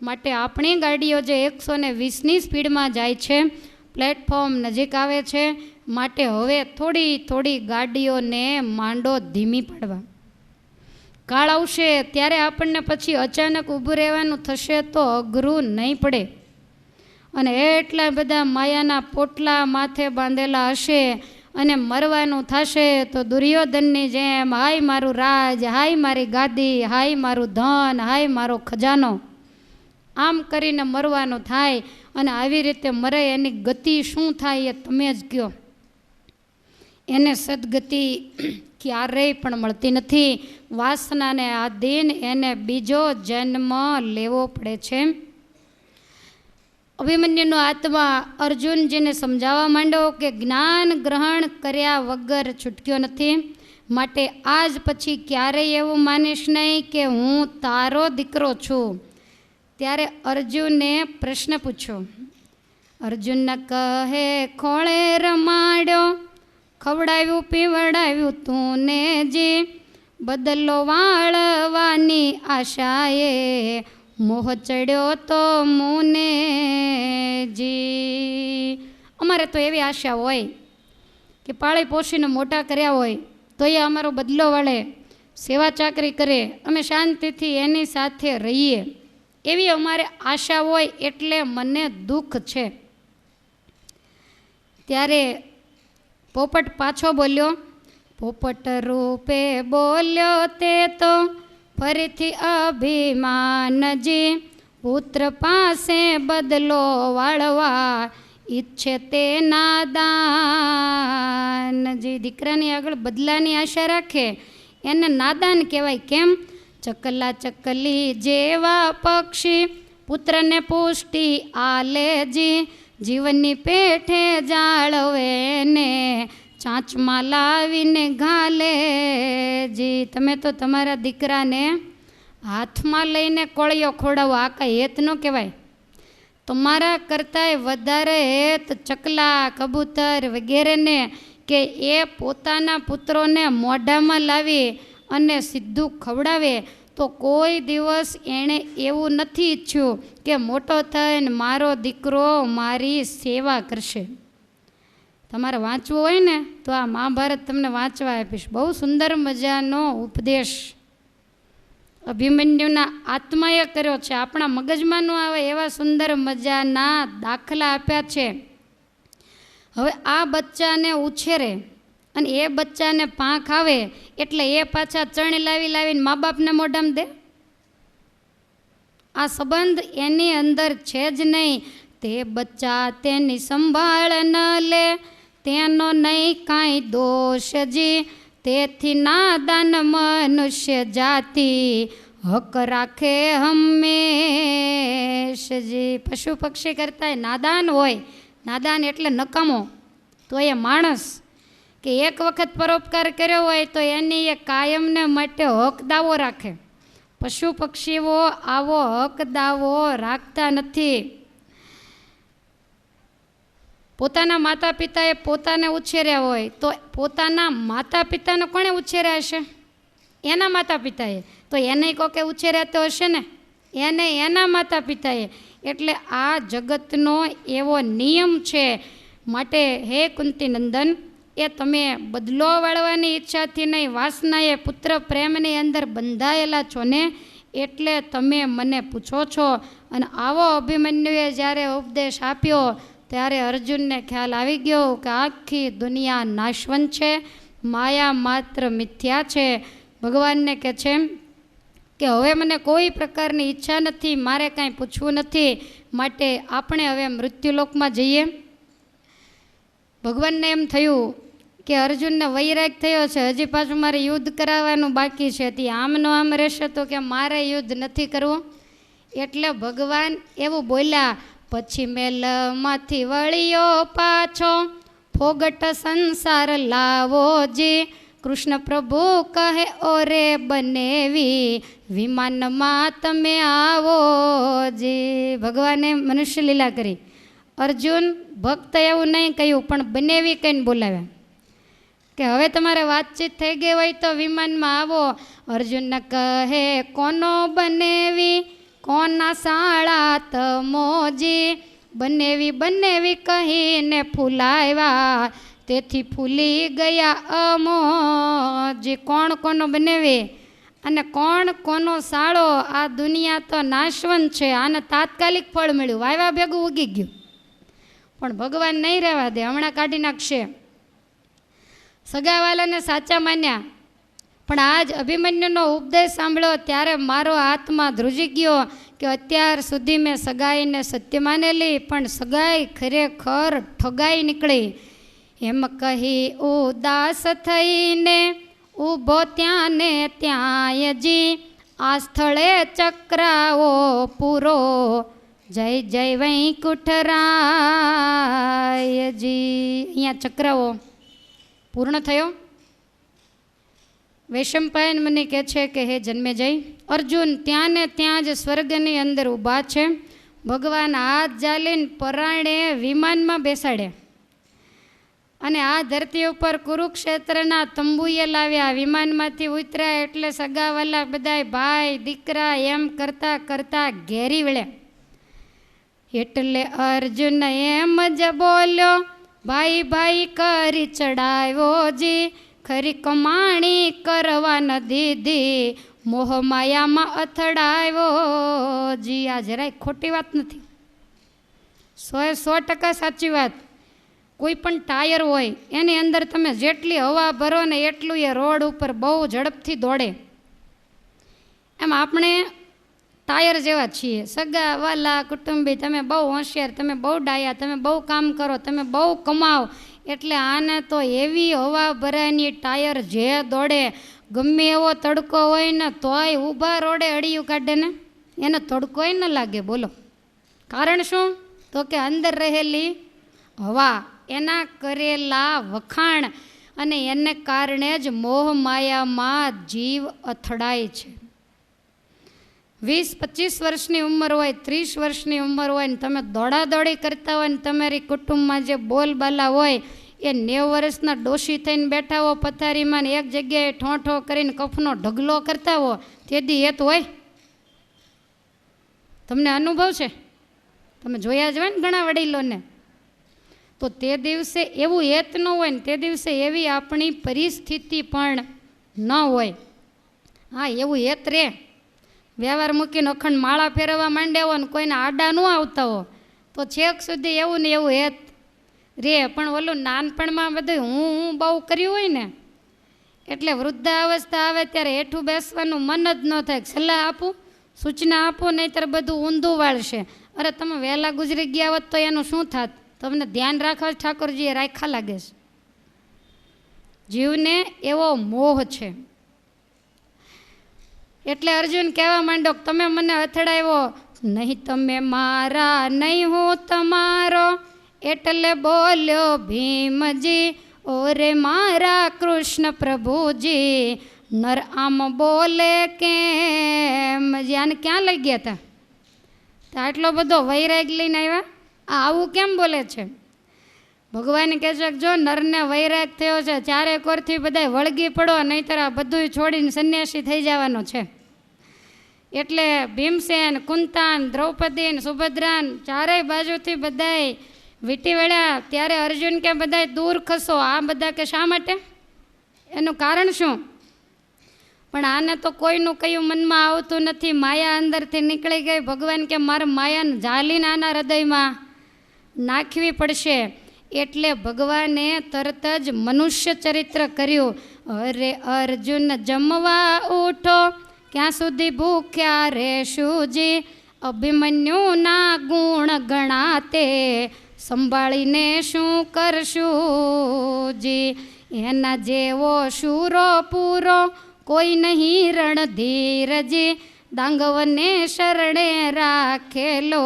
માટે આપણી ગાડીઓ જે 120ની સ્પીડમાં જાય છે, પ્લેટફોર્મ નજીક આવે છે, માટે હવે થોડી થોડી ગાડીઓને માંડો ધીમી પાડવા. કાળ આવશે ત્યારે આપણને પછી અચાનક ઊભું રહેવાનું થશે તો અઘરું નહીં પડે. અને એટલા બધા માયાના પોટલા માથે બાંધેલા હશે અને મરવાનું થશે તો દુર્યોધનની જેમ, હાય મારું રાજ, હાય મારી ગાદી, હાય મારું ધન, હાય મારો ખજાનો, આમ કરીને મરવાનું થાય. અને આવી રીતે મરે એની ગતિ શું થાય એ તમે જ કહો. એને સદગતિ ક્યારેય પણ મળતી નથી. વાસનાને આધીન એને બીજો જન્મ લેવો પડે છે. અભિમન્યુનો આત્મા અર્જુનજીને સમજાવવા માંડ્યો કે જ્ઞાન ગ્રહણ કર્યા વગર છૂટક્યો નથી. માટે આજ પછી ક્યારેય એવું માનીશ નહીં કે હું તારો દીકરો છું. ત્યારે અર્જુને પ્રશ્ન પૂછ્યો. અર્જુન કહે, ખોળે રમાડ્યો, ખવડાવ્યું પીવડાવ્યું તું ને જી, બદલો વાળવાની આશાએ મોહ ચડ્યો તો મુને જી. અમારે તો એવી આશા હોય કે પાળી પોષીને મોટા કર્યા હોય તો એ અમારો બદલો વળે, સેવા ચાકરી કરે, અમે શાંતિથી એની સાથે રહીએ, એવી અમારે આશા હોય. એટલે મને દુઃખ છે. ત્યારે પોપટ પાછો બોલ્યો. પોપટ રૂપે બોલ્યો તે તો ફરીથી અભિમાનજી, પુત્ર પાસે બદલો વાળવા ઈચ્છે તે નાદાનજી. દીકરાની આગળ બદલાની આશા રાખે એને નાદાન કહેવાય. કેમ? ચકલા ચકલી જેવા પક્ષી પુત્રને પુષ્ટિ આલેજી, જીવનની પેઠે જાળવે ને ચાંચમાં લાવીને ઘાલે જી. તમે તો તમારા દીકરાને હાથમાં લઈને કોળિયો ખોડાવો, આ કાંઈ હેત ન કહેવાય. તમારા કરતાંય વધારે હેત ચકલા, કબૂતર વગેરેને કે એ પોતાના પુત્રોને મોઢામાં લાવી અને સીધું ખવડાવે. તો કોઈ દિવસ એણે એવું નથી ઈચ્છ્યું કે મોટો થઈને મારો દીકરો મારી સેવા કરશે. તમારે વાંચવું હોય ને તો આ મહાભારત તમને વાંચવા આપીશ. બહુ સુંદર મજાનો ઉપદેશ અભિમન્યુના આત્માએ કર્યો છે. આપણા મગજમાં ન આવે એવા સુંદર મજાના દાખલા આપ્યા છે. હવે આ બચ્ચાને ઉછેરે અને એ બચ્ચાને પાંખ આવે એટલે એ પાછા ચણી લાવીને મા બાપને મોઢામાં દે. આ સંબંધ એની અંદર છે જ નહીં. તે બચ્ચા તેની સંભાળ ન લે, તેનો નહીં કાંઈ દોષ જી, તેથી નાદાન મનુષ્ય જાતિ હક રાખે હંમેશજી. પશુ પક્ષી કરતા નાદાન હોય, નાદાન એટલે નકામો, તો એ માણસ કે એક વખત પરોપકાર કર્યો હોય તો એની એ કાયમને માટે હક દાવો રાખે. પશુ પક્ષીઓ આવો હક દાવો રાખતા નથી. પોતાના માતા પિતાએ પોતાને ઉછેર્યા હોય તો પોતાના માતા પિતાને કોણે ઉછેર્યા હશે? એના માતા પિતાએ. તો એને કોકે ઉછેર્યા તો હશે ને, એને એના માતા પિતાએ. એટલે આ જગતનો એવો નિયમ છે. માટે હે કુંતી નંદન, એ તમે બદલો વાળવાની ઈચ્છાથી નહીં, વાસનાએ પુત્ર પ્રેમની અંદર બંધાયેલા છો ને, એટલે તમે મને પૂછો છો. અને આવો અભિમન્યુએ જ્યારે ઉપદેશ આપ્યો ત્યારે અર્જુનને ખ્યાલ આવી ગયો કે આખી દુનિયા નાશવંત છે, માયા માત્ર મિથ્યા છે. ભગવાનને કહે છે કે હવે મને કોઈ પ્રકારની ઈચ્છા નથી, મારે કાંઈ પૂછવું નથી, માટે આપણે હવે મૃત્યુલોકમાં જઈએ. ભગવાનને એમ થયું કે અર્જુનને વૈરાગ થયો છે, હજી પાછું મારે યુદ્ધ કરાવવાનું બાકી છે, તે આમનો આમ રહેશે તો કે મારે યુદ્ધ નથી કરવું. એટલે ભગવાન એવું બોલ્યા, પછી મેલમાંથી વળ્યો પાછો, ફોગટ સંસાર લાવોજી. કૃષ્ણ પ્રભુ કહે ઓરે બનેવી, વિમાનમાં તમે આવોજી. ભગવાને મનુષ્ય લીલા કરી. અર્જુન ભક્ત એવું નહીં કહ્યું, પણ બનેવી કહીને બોલાવ્યા કે હવે તમારે વાતચીત થઈ ગઈ હોય તો વિમાનમાં આવો. અર્જુનને કહે કોનો બનેવી, કોના શાળા તમોજી. બનેવી બનેવી કહીને ફૂલાવ્યા, તેથી ફૂલી ગયા અમોજી. કોણ કોનો બનેવી અને કોણ કોનો શાળો? આ દુનિયા તો નાશવંત છે, આને તાત્કાલિક ફળ મળ્યું, વાવ્યા ભેગું ઉગી ગયું. પણ ભગવાન નહીં રહેવા દે, હમણાં કાઢી નાખશે. સગાવાલાને સાચા માન્યા, પણ આજ અભિમન્યુનો ઉપદેશ સાંભળ્યો ત્યારે મારો આત્મા ધ્રુજી ગયો કે અત્યાર સુધી મેં સગાઈને સત્ય માનેલી, પણ સગાઈ ખરેખર ઠગાઈ નીકળી. એમ કહી ઉદાસ થઈને ઊભો ત્યાં ને ત્યાંજી, આ સ્થળે ચક્રાઓ પૂરો, જય જય વૈકુંઠરાયજી. અહીંયા ચક્રાઓ પૂર્ણ થયો. વૈશંપાયન મને કહે છે કે હે જન્મેજય, અર્જુન ત્યાં ને ત્યાં જ સ્વર્ગની અંદર ઊભા છે. ભગવાન હાથ જાલીને પરાણે વિમાનમાં બેસાડ્યા અને આ ધરતી ઉપર કુરુક્ષેત્રના તંબુએ લાવ્યા. વિમાનમાંથી ઉતર્યા એટલે સગાવાલા બધાય ભાઈ દીકરા એમ કરતાં કરતાં ઘેરી વળ્યા. એટલે અર્જુન એમ જ બોલ્યો, ભાઈ ભાઈ કરી ચડાવ્યો જી, ખરી કમાણી કરવા ન દીધી, મોહ માયામાં અથડાવ્યો જી. આ જરાય ખોટી વાત નથી, 100% સાચી વાત. કોઈ પણ ટાયર હોય એની અંદર તમે જેટલી હવા ભરો ને એટલું એ રોડ ઉપર બહુ ઝડપથી દોડે. એમ આપણે ટાયર જેવા છીએ. સગા વાલા કુટુંબી, તમે બહુ હોશિયાર, તમે બહુ ડાયા, તમે બહુ કામ કરો, તમે બહુ કમાઓ, એટલે આને તો એવી હવા ભરાયની ટાયર જે દોડે. ગમે એવો તડકો હોય ને તોય ઊભા રોડે અડિયું કાઢે ને, એને તડકોય ન લાગે. બોલો કારણ શું? તો કે અંદર રહેલી હવા, એના કરેલા વખાણ, અને એને કારણે જ મોહ માયામાં જીવ અથડાય છે. 20-25 વર્ષની ઉંમર હોય, 30 વર્ષની ઉંમર હોય ને તમે દોડાદોડી કરતા હોય ને તમારી કુટુંબમાં જે બોલબાલા હોય એ 90 વર્ષના ડોશી થઈને બેઠા હો પથારીમાં ને એક જગ્યાએ ઠોઠો કરીને કફનો ઢગલો કરતા હો, તેથી હેત હોય? તમને અનુભવ છે? તમે જોયા જ હોય ને ઘણા વડીલોને. તો તે દિવસે એવું હેત ન હોય ને તે દિવસે એવી આપણી પરિસ્થિતિ પણ ન હોય. હા, એવું હેત રે. વ્યવહાર મૂકીને અખંડ માળા ફેરવવા માંડ્યા હોય ને કોઈને આડા ન આવતા હો તો છેક સુધી એવું ને એવું હેત રે. પણ ઓલું નાનપણમાં બધું હું બહુ કર્યું હોય ને એટલે વૃદ્ધાવસ્થા આવે ત્યારે હેઠું બેસવાનું મન જ ન થાય. સલાહ આપું, સૂચના આપું, નહીંતર બધું ઊંધું વાળશે. અરે તમે વહેલા ગુજરી ગયા હોત તો એનું શું થાત? તમને ધ્યાન રાખવા ઠાકોરજીએ રાખ્યા લાગે છે. જીવને એવો મોહ છે. એટલે અર્જુન કહેવા માંડ્યો કે તમે મને અથડાવ્યો, નહીં તમે મારા નહીં હું તમારો, એટલે બોલ્યો ભીમજી, ઓરે મારા કૃષ્ણ પ્રભુજી, નર આમ બોલે કેમ? આને ક્યાં લઈ ગયા હતા? આટલો બધો વૈરાગ લઈને આવ્યા, આવું કેમ બોલે છે? ભગવાન કહે છે કે જો નરને વૈરાગ થયો છે, ચારે કોરથી બધા વળગી પડો, નહીંતર આ બધું છોડીને સંન્યાસી થઈ જવાનો છે. એટલે ભીમસેન, કુંતાન, દ્રૌપદી, સુભદ્રાન ચારેય બાજુથી બધાય વીંટી વળ્યા. ત્યારે અર્જુન કે બધાય દૂર ખસો. આ બધા કે શા માટે? એનું કારણ શું? પણ આને તો કોઈનું કયું મનમાં આવતું નથી. માયા અંદરથી નીકળી ગઈ. ભગવાન કે મારે માયાને ઝાલીને આના હૃદયમાં નાખવી પડશે. એટલે ભગવાને તરત જ મનુષ્ય ચરિત્ર કર્યું. અરે અર્જુન જમવા ઉઠો, ક્યાં સુધી ભૂખ્યા રહેશુંજી, અભિમન્યુના ગુણ ગણાતે, સંભાળીને શું કરશું જી, એના જેવો શૂરો પૂરો કોઈ નહીં રણધીરજી, દાંગવને શરણે રાખેલો,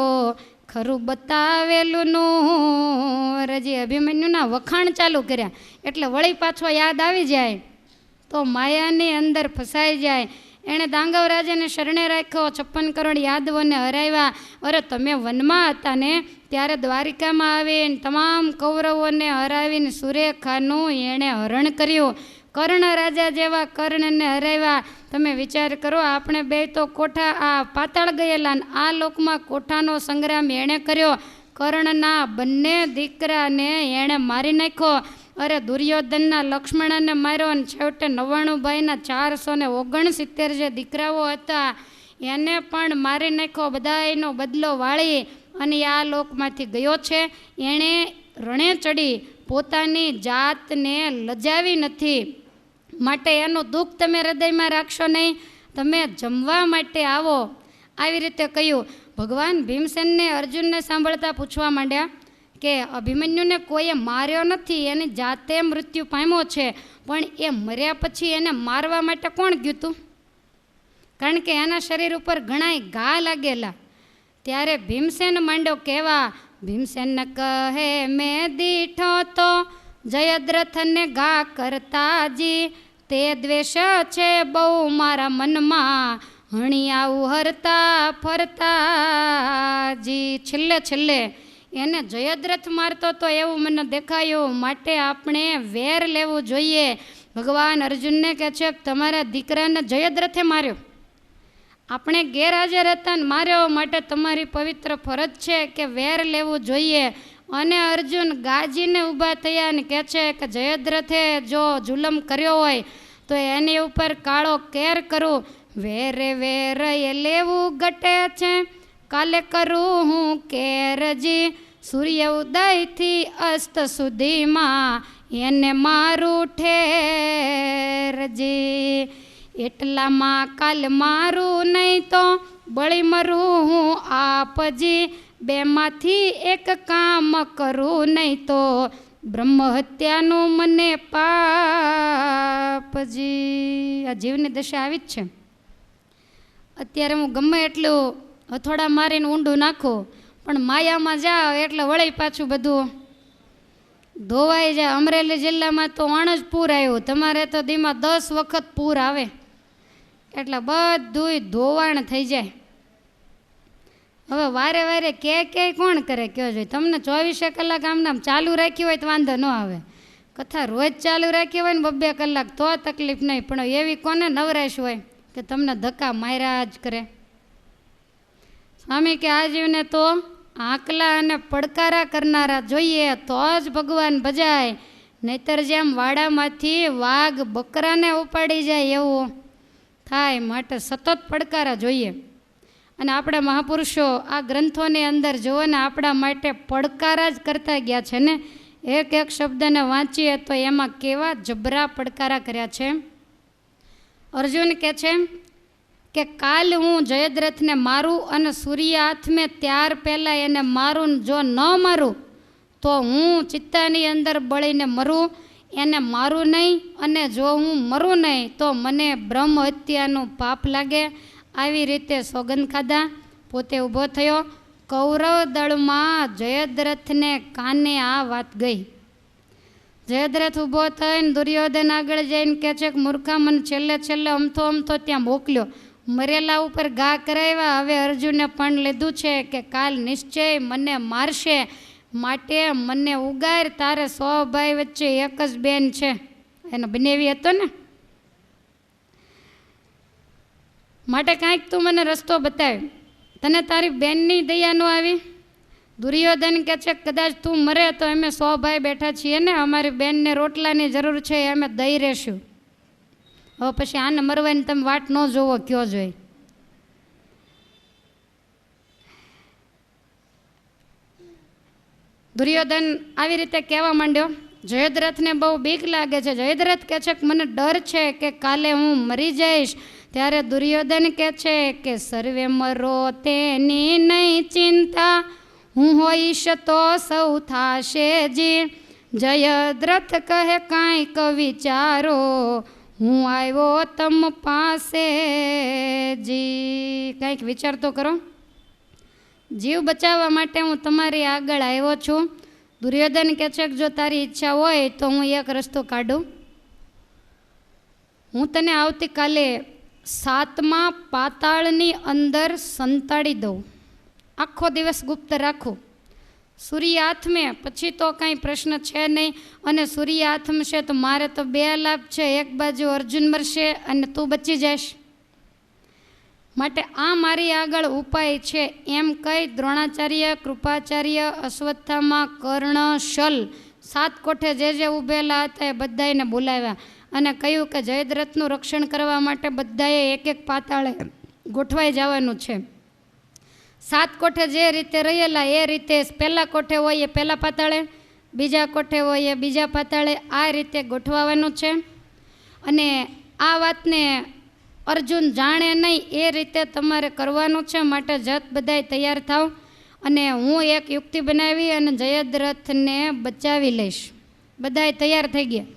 ખરું બતાવેલું નું રજી. અભિમન્યુના વખાણ ચાલુ કર્યા એટલે વળી પાછો યાદ આવી જાય તો માયાની અંદર ફસાઈ જાય. એણે દાંગવ રાજાને શરણે રાખ્યો, 56 કરોડ યાદવોને હરાવ્યા. અરે તમે વનમાં હતા ને ત્યારે દ્વારિકામાં આવીને તમામ કૌરવોને હરાવીને સુરેખાનું એણે હરણ કર્યું. કર્ણ રાજા જેવા કર્ણને હરાવ્યા. તમે વિચાર કરો, આપણે બે તો કોઠા આ પાતાળ ગયેલા, આ લોકમાં કોઠાનો સંગ્રામ એણે કર્યો. કર્ણના બંને દીકરાને એણે મારી નાખ્યો. અરે દુર્યોધનના લક્ષ્મણને માર્યો અને છેવટે 99 ભાઈના 469 જે દીકરાઓ હતા એને પણ મારી નાખ્યો. બધાયનો બદલો વાળી અને આ લોકમાંથી ગયો છે. એણે રણે ચડી પોતાની જાતને લજાવી નથી. માટે એનું દુઃખ તમે હૃદયમાં રાખશો નહીં. તમે જમવા માટે આવો. આવી રીતે કહ્યું. ભગવાન ભીમસેનને અર્જુનને સાંભળતા પૂછવા માંડ્યા કે અભિમન્યુને કોઈએ માર્યો નથી, એની જાતે મૃત્યુ પામ્યો છે, પણ એ મર્યા પછી એને મારવા માટે કોણ ગયું હતું? કારણ કે એના શરીર ઉપર ઘણાય ઘા લાગેલા. ત્યારે ભીમસેન માંડ્યો કહેવા. ભીમસેન કહે મેં દીઠો તો જયદ્રથને ઘા કરતાજી, તે દ્વેષ છે બહુ મારા મનમાં, હણી આવું હરતા ફરતાજી. છેલ્લે એને જયદ્રથ મારતો તો એવું મને દેખાયું, માટે આપણે વેર લેવું જોઈએ. ભગવાન અર્જુનને કહે છે કે તમારા દીકરાને જયદ્રથે માર્યો, આપણે ગેરહાજર હતા ને માર્યો, માટે તમારી પવિત્ર ફરજ છે કે વેર લેવું જોઈએ. અને અર્જુન ગાજીને ઊભા થયા અને કહે છે કે જયદ્રથે જો જુલમ કર્યો હોય તો એની ઉપર કાળો કેર કરું. વેરે વેર એ લેવું ઘટે છે, કાલે કરું હું કેરજી, સૂર્ય ઉદયથી અસ્ત સુધીમાં એને મારું ઠેરજી. એટલામાં કાલ મારું નહીં તો બળી મરું હું આપજી, બેમાંથી એક કામ કરું નહીં તો બ્રહ્મ હત્યાનું મને પાપજી. આ જીવની દશા આવી જ છે. અત્યારે હું ગમે એટલું હથોડા મારીને ઊંડું નાખું, પણ માયામાં જાઓ એટલે વળી પાછું બધું ધોવાઈ જાય. અમરેલી જિલ્લામાં તો જ પૂર આવ્યું. તમારે તો દીમાં 10 વખત પૂર આવે એટલે બધુંય ધોવાણ થઈ જાય. હવે વારે વારે કે કોણ કરે કયો જોઈએ? તમને 24 કલાક આમ ચાલુ રાખ્યું હોય તો વાંધો ન આવે. કથા રોજ ચાલુ રાખી હોય ને 2 કલાક તો તકલીફ નહીં, પણ એવી કોને નવરાશ હોય કે તમને ધક્કા માર્યા જ કરે. સ્વામી કે આ જીવને તો આકલા અને પડકારા કરનારા જોઈએ તો જ ભગવાન ભજાય, નહીતર જેમ વાડામાંથી વાઘ બકરાને ઉપાડી જાય એવું થાય. માટે સતત પડકારા જોઈએ. અને આપણા મહાપુરુષો આ ગ્રંથોની અંદર જુઓ ને આપણા માટે પડકારા જ કરતા ગયા છે ને. એક શબ્દને વાંચીએ તો એમાં કેવા જબરા પડકારા કર્યા છે. અર્જુન કહે છે કે કાલ હું જયદ્રથને મારું અને સૂર્ય હાથમે ત્યાર પહેલાં એને મારું, જો ન મારું તો હું ચિત્તાની અંદર બળીને મરું. એને મારું નહીં, અને જો હું મરું નહીં તો મને બ્રહ્મ હત્યાનું પાપ લાગે. આવી રીતે સોગંદ ખાધા. પોતે ઊભો થયો. કૌરવ દળમાં જયદ્રથને કાને આ વાત ગઈ. જયદ્રથ ઊભો થઈને દુર્યોધન આગળ જઈને કહે છે કે મૂર્ખા, મને છેલ્લે અમથો ત્યાં મોકલ્યો, મરેલા ઉપર ઘા કરાવ્યા. હવે અર્જુને પણ લીધું છે કે કાલ નિશ્ચય મને મારશે, માટે મને ઉગાર. તારે 100 ભાઈ વચ્ચે એક જ બેન છે, એનો બનેવી હતો ને, માટે કાંઈક તું મને રસ્તો બતાવ. તને તારી બેનની દયા ન આવી? દુર્યોધન કહે છે કદાચ તું મરે તો અમે 100 ભાઈ બેઠા છીએ ને, અમારી બેનને રોટલાની જરૂર છે, અમે દઈ રહેશું. હવે પછી આને મરવાની તમે વાટ ન જોવો, કયો જોઈ. દુર્યોધન આવી રીતે કહેવા માંડ્યો. જયદ્રથને બહુ બીક લાગે છે. જયદ્રથ કહે છે કે મને ડર છે કે કાલે હું મરી જઈશ. ત્યારે દુર્યોધન કહે છે કે સર્વે મરો તેની નહીં ચિંતા, હું હોઈશ તો સૌ થાશે જી. જયદ્રથ કહે કાંઈક વિચારો, હું આવ્યો તમ પાસે જી. કાંઈક વિચાર તો કરો. જીવ બચાવવા માટે હું તમારી આગળ આવ્યો છું. દુર્યોધન કહે છે કે જો તારી ઈચ્છા હોય તો હું એક રસ્તો કાઢું. હું તને આવતીકાલે 7મા પાતાળની અંદર સંતાડી દઉં. આખો દિવસ ગુપ્ત રાખું. સૂર્ય આથમે પછી તો કાંઈ પ્રશ્ન છે નહીં, અને સૂર્ય આથમશે તો મારે તો 2 લાભ છે. એક બાજુ અર્જુન મરશે અને તું બચી જઈશ, માટે આ મારી આગળ ઉપાય છે. એમ કહી દ્રોણાચાર્ય, કૃપાચાર્ય, અશ્વત્થામા, કર્ણ, શલ 7 કોઠે જે ઊભેલા હતા એ બધાને બોલાવ્યા અને કહ્યું કે જયદ્રથનું રક્ષણ કરવા માટે બધાએ એક પાતાળે ગોઠવાઈ જવાનું છે. 7 કોઠે જે રીતે રહેલા એ રીતે પહેલા કોઠે હોય એ પહેલા પાતાળે, બીજા કોઠે હોય એ બીજા પાતાળે, આ રીતે ગોઠવાવાનું છે. અને આ વાતને અર્જુન જાણે નહીં એ રીતે તમારે કરવાનું છે. માટે જત બધાય તૈયાર થાવ, અને હું એક યુક્તિ બનાવી અને જયદ્રથને બચાવી લઈશ. બધાય તૈયાર થઈ ગયા.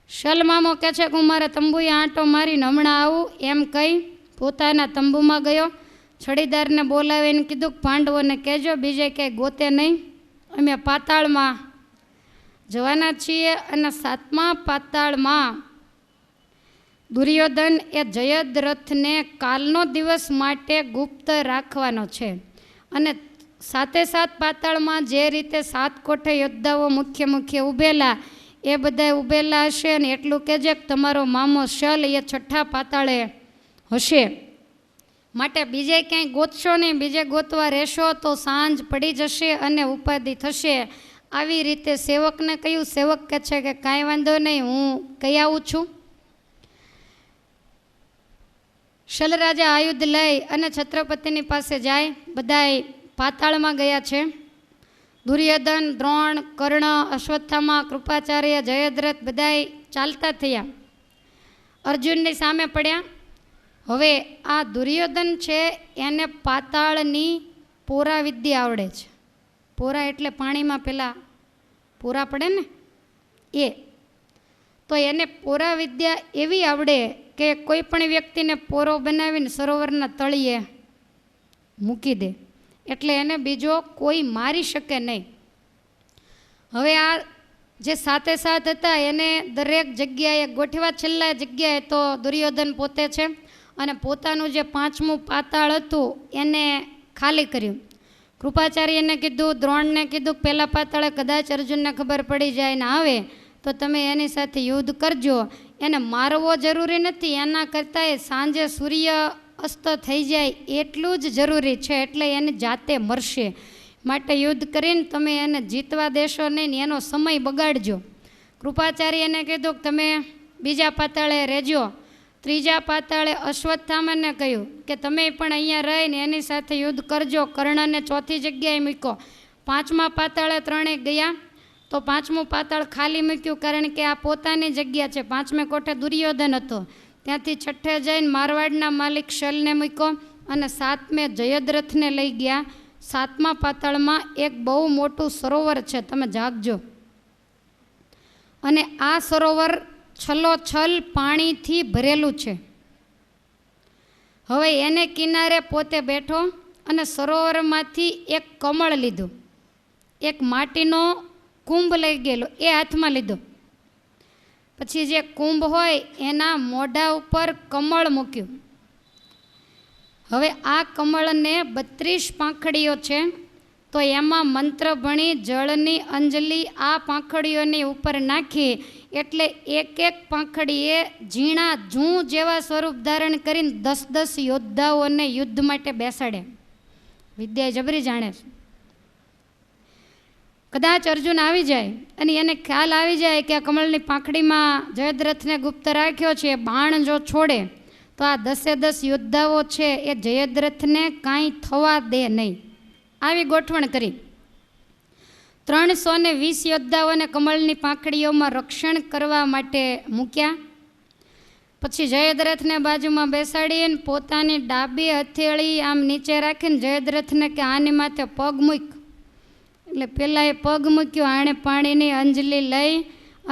શલમામો કહે છે કે હું મારા તંબુએ આંટો મારીને હમણાં આવું. એમ કહી પોતાના તંબુમાં ગયો. છડીદારને બોલાવીને કીધું કે પાંડવોને કહેજો બીજે ક્યાંય ગોતે નહીં, અમે પાતાળમાં જવાના છીએ. અને 7મા પાતાળમાં દુર્યોધન એ જયદ્રથને કાલનો દિવસ માટે ગુપ્ત રાખવાનો છે. અને 7 પાતાળમાં જે રીતે 7 કોઠે યોદ્ધાઓ મુખ્ય ઊભેલા એ બધા ઊભેલા હશે. અને એટલું કહેજે કે તમારો મામો શલ એ 6ઠા પાતાળે હશે, માટે બીજે ક્યાંય ગોતશો નહીં. બીજે ગોતવા રહેશો તો સાંજ પડી જશે અને ઉપાધિ થશે. આવી રીતે સેવકને કહ્યું. સેવક કહે છે કે કાંઈ વાંધો નહીં, હું કહી આવું છું. શલરાજા આયુધ લઈ અને છત્રપતિની પાસે જાય. બધાય પાતાળમાં ગયા છે. દુર્યોધન, દ્રોણ, કર્ણ, અશ્વત્થામા, કૃપાચાર્ય, જયદ્રથ બધાય ચાલતા થયા. અર્જુનની સામે પડ્યા. હવે આ દુર્યોધન છે એને પાતાળની પોરા વિદ્યા આવડે છે. પોરા એટલે પાણીમાં પેલા પોરા પડે ને એ. તો એને પોરા વિદ્યા એવી આવડે કે કોઈ પણ વ્યક્તિને પોરો બનાવીને સરોવરના તળિયે મૂકી દે, એટલે એને બીજો કોઈ મારી શકે નહીં. હવે આ જે 7 હતા એને દરેક જગ્યાએ ગોઠવા. છેલ્લા જગ્યાએ તો દુર્યોધન પોતે છે, અને પોતાનું જે 5મું પાતાળ હતું એને ખાલી કર્યું. કૃપાચાર્યને કીધું, દ્રોણને કીધું પહેલાં પાતાળે કદાચ અર્જુનને ખબર પડી જાય ને આવે તો તમે એની સાથે યુદ્ધ કરજો. એને મારવો જરૂરી નથી, એના કરતાં એ સાંજે સૂર્ય અસ્ત થઈ જાય એટલું જ જરૂરી છે, એટલે એની જાતે મરશે. માટે યુદ્ધ કરીને તમે એને જીતવા દેશો નહીં ને એનો સમય બગાડજો. કૃપાચાર્યને કીધું કે તમે બીજા પાતાળે રહેજો. 3જા પાતાળે અશ્વત્થામાને કહ્યું કે તમે પણ અહીંયા રહીને એની સાથે યુદ્ધ કરજો. કર્ણને 4થી જગ્યાએ મૂક્યો. 5મા પાતાળે 3 ગયા તો 5મું પાતાળ ખાલી મૂક્યું, કારણ કે આ પોતાની જગ્યા છે. 5મે કોઠે દુર્યોધન હતો, ત્યાંથી 6ઠે જઈને મારવાડના માલિક શલને મૂક્યો, અને 7મે જયદ્રથને લઈ ગયા. 7મા પાતાળમાં એક બહુ મોટું સરોવર છે, તમે જાગજો. અને આ સરોવર છલોછલ પાણીથી ભરેલું છે. હવે એને કિનારે પોતે બેઠો અને સરોવરમાંથી એક કમળ લીધું, એક માટીનો કુંભ લઈ ગયેલો એ હાથમાં લીધો. પછી જે કુંભ હોય એના મોઢા ઉપર કમળ મૂક્યું. હવે આ કમળને 32 પાંખડીઓ છે, તો એમાં મંત્ર ભણી જળની અંજલિ આ પાંખડીઓની ઉપર નાખી એટલે એક એક પાંખડીએ ઝીણા જૂ જેવા સ્વરૂપ ધારણ કરીને 10-10 યોદ્ધાઓને યુદ્ધ માટે બેસાડ્યા. વિદ્યા જબરી જાણે છે. કદાચ અર્જુન આવી જાય અને એને ખ્યાલ આવી જાય કે આ કમળની પાંખડીમાં જયદ્રથને ગુપ્ત રાખ્યો છે, બાણ જો છોડે તો આ 10-10 યોદ્ધાઓ છે એ જયદ્રથને કાંઈ થવા દે નહીં. આવી ગોઠવણ કરી 320 યોદ્ધાઓને કમળની પાંખડીઓમાં રક્ષણ કરવા માટે મૂક્યા. પછી જયદ્રથને બાજુમાં બેસાડીને પોતાની ડાબી હથેળી આમ નીચે રાખીને જયદ્રથને કે આની માથે પગ મૂક. એટલે પહેલાં એ પગ મૂક્યો, આણે પાણીની અંજલિ લઈ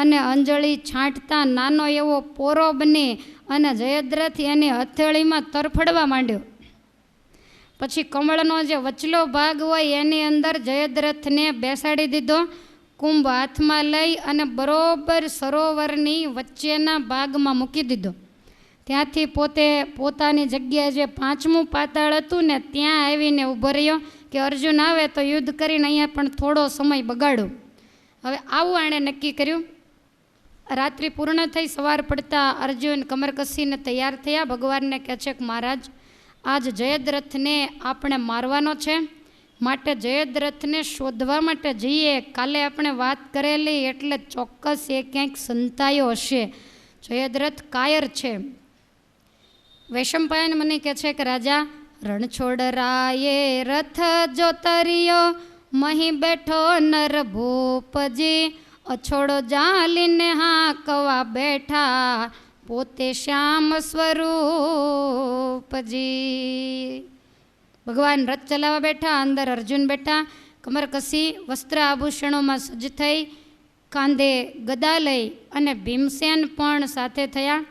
અને અંજળી છાંટતા નાનો એવો પોરો બની અને જયદ્રથ એની હથેળીમાં તરફડવા માંડ્યો. પછી કમળનો જે વચલો ભાગ હોય એની અંદર જયદ્રથને બેસાડી દીધો. કુંભ હાથમાં લઈ અને બરોબર સરોવરની વચ્ચેના ભાગમાં મૂકી દીધો. ત્યાંથી પોતે પોતાની જગ્યાએ જે 5મું પાતાળ હતું ને ત્યાં આવીને ઊભો રહ્યો કે અર્જુન આવે તો યુદ્ધ કરીને અહીંયા પણ થોડો સમય બગાડું. હવે આવું આણે નક્કી કર્યું. રાત્રિ પૂર્ણ થઈ, સવાર પડતા અર્જુન કમર કસીને તૈયાર થયા. ભગવાનને કહે છે કે મહારાજ, આજ જયદ્રથને આપણે મારવાનો છે, માટે જયદ્રથને શોધવા માટે જઈએ. કાલે આપણે વાત કરેલી એટલે ચોક્કસ એ ક્યાંક સંતાયો હશે. જયદ્રથ કાયર છે. વૈશંપાયન મને કહે છે કે રાજા, રણછોડરાયે રથ જો તર્યો, મહી બેઠો નર ભૂપજી, અછોડો જાલીને હાંકવા બેઠા, પોતે શ્યામ સ્વરૂપજી. ભગવાન રથ ચલાવવા બેઠા, અંદર અર્જુન બેઠા, કમર કસી વસ્ત્ર આભૂષણોમાં સજ્જ થઈ, કાંધે ગદા લઈ અને ભીમસેન પણ સાથે થયા.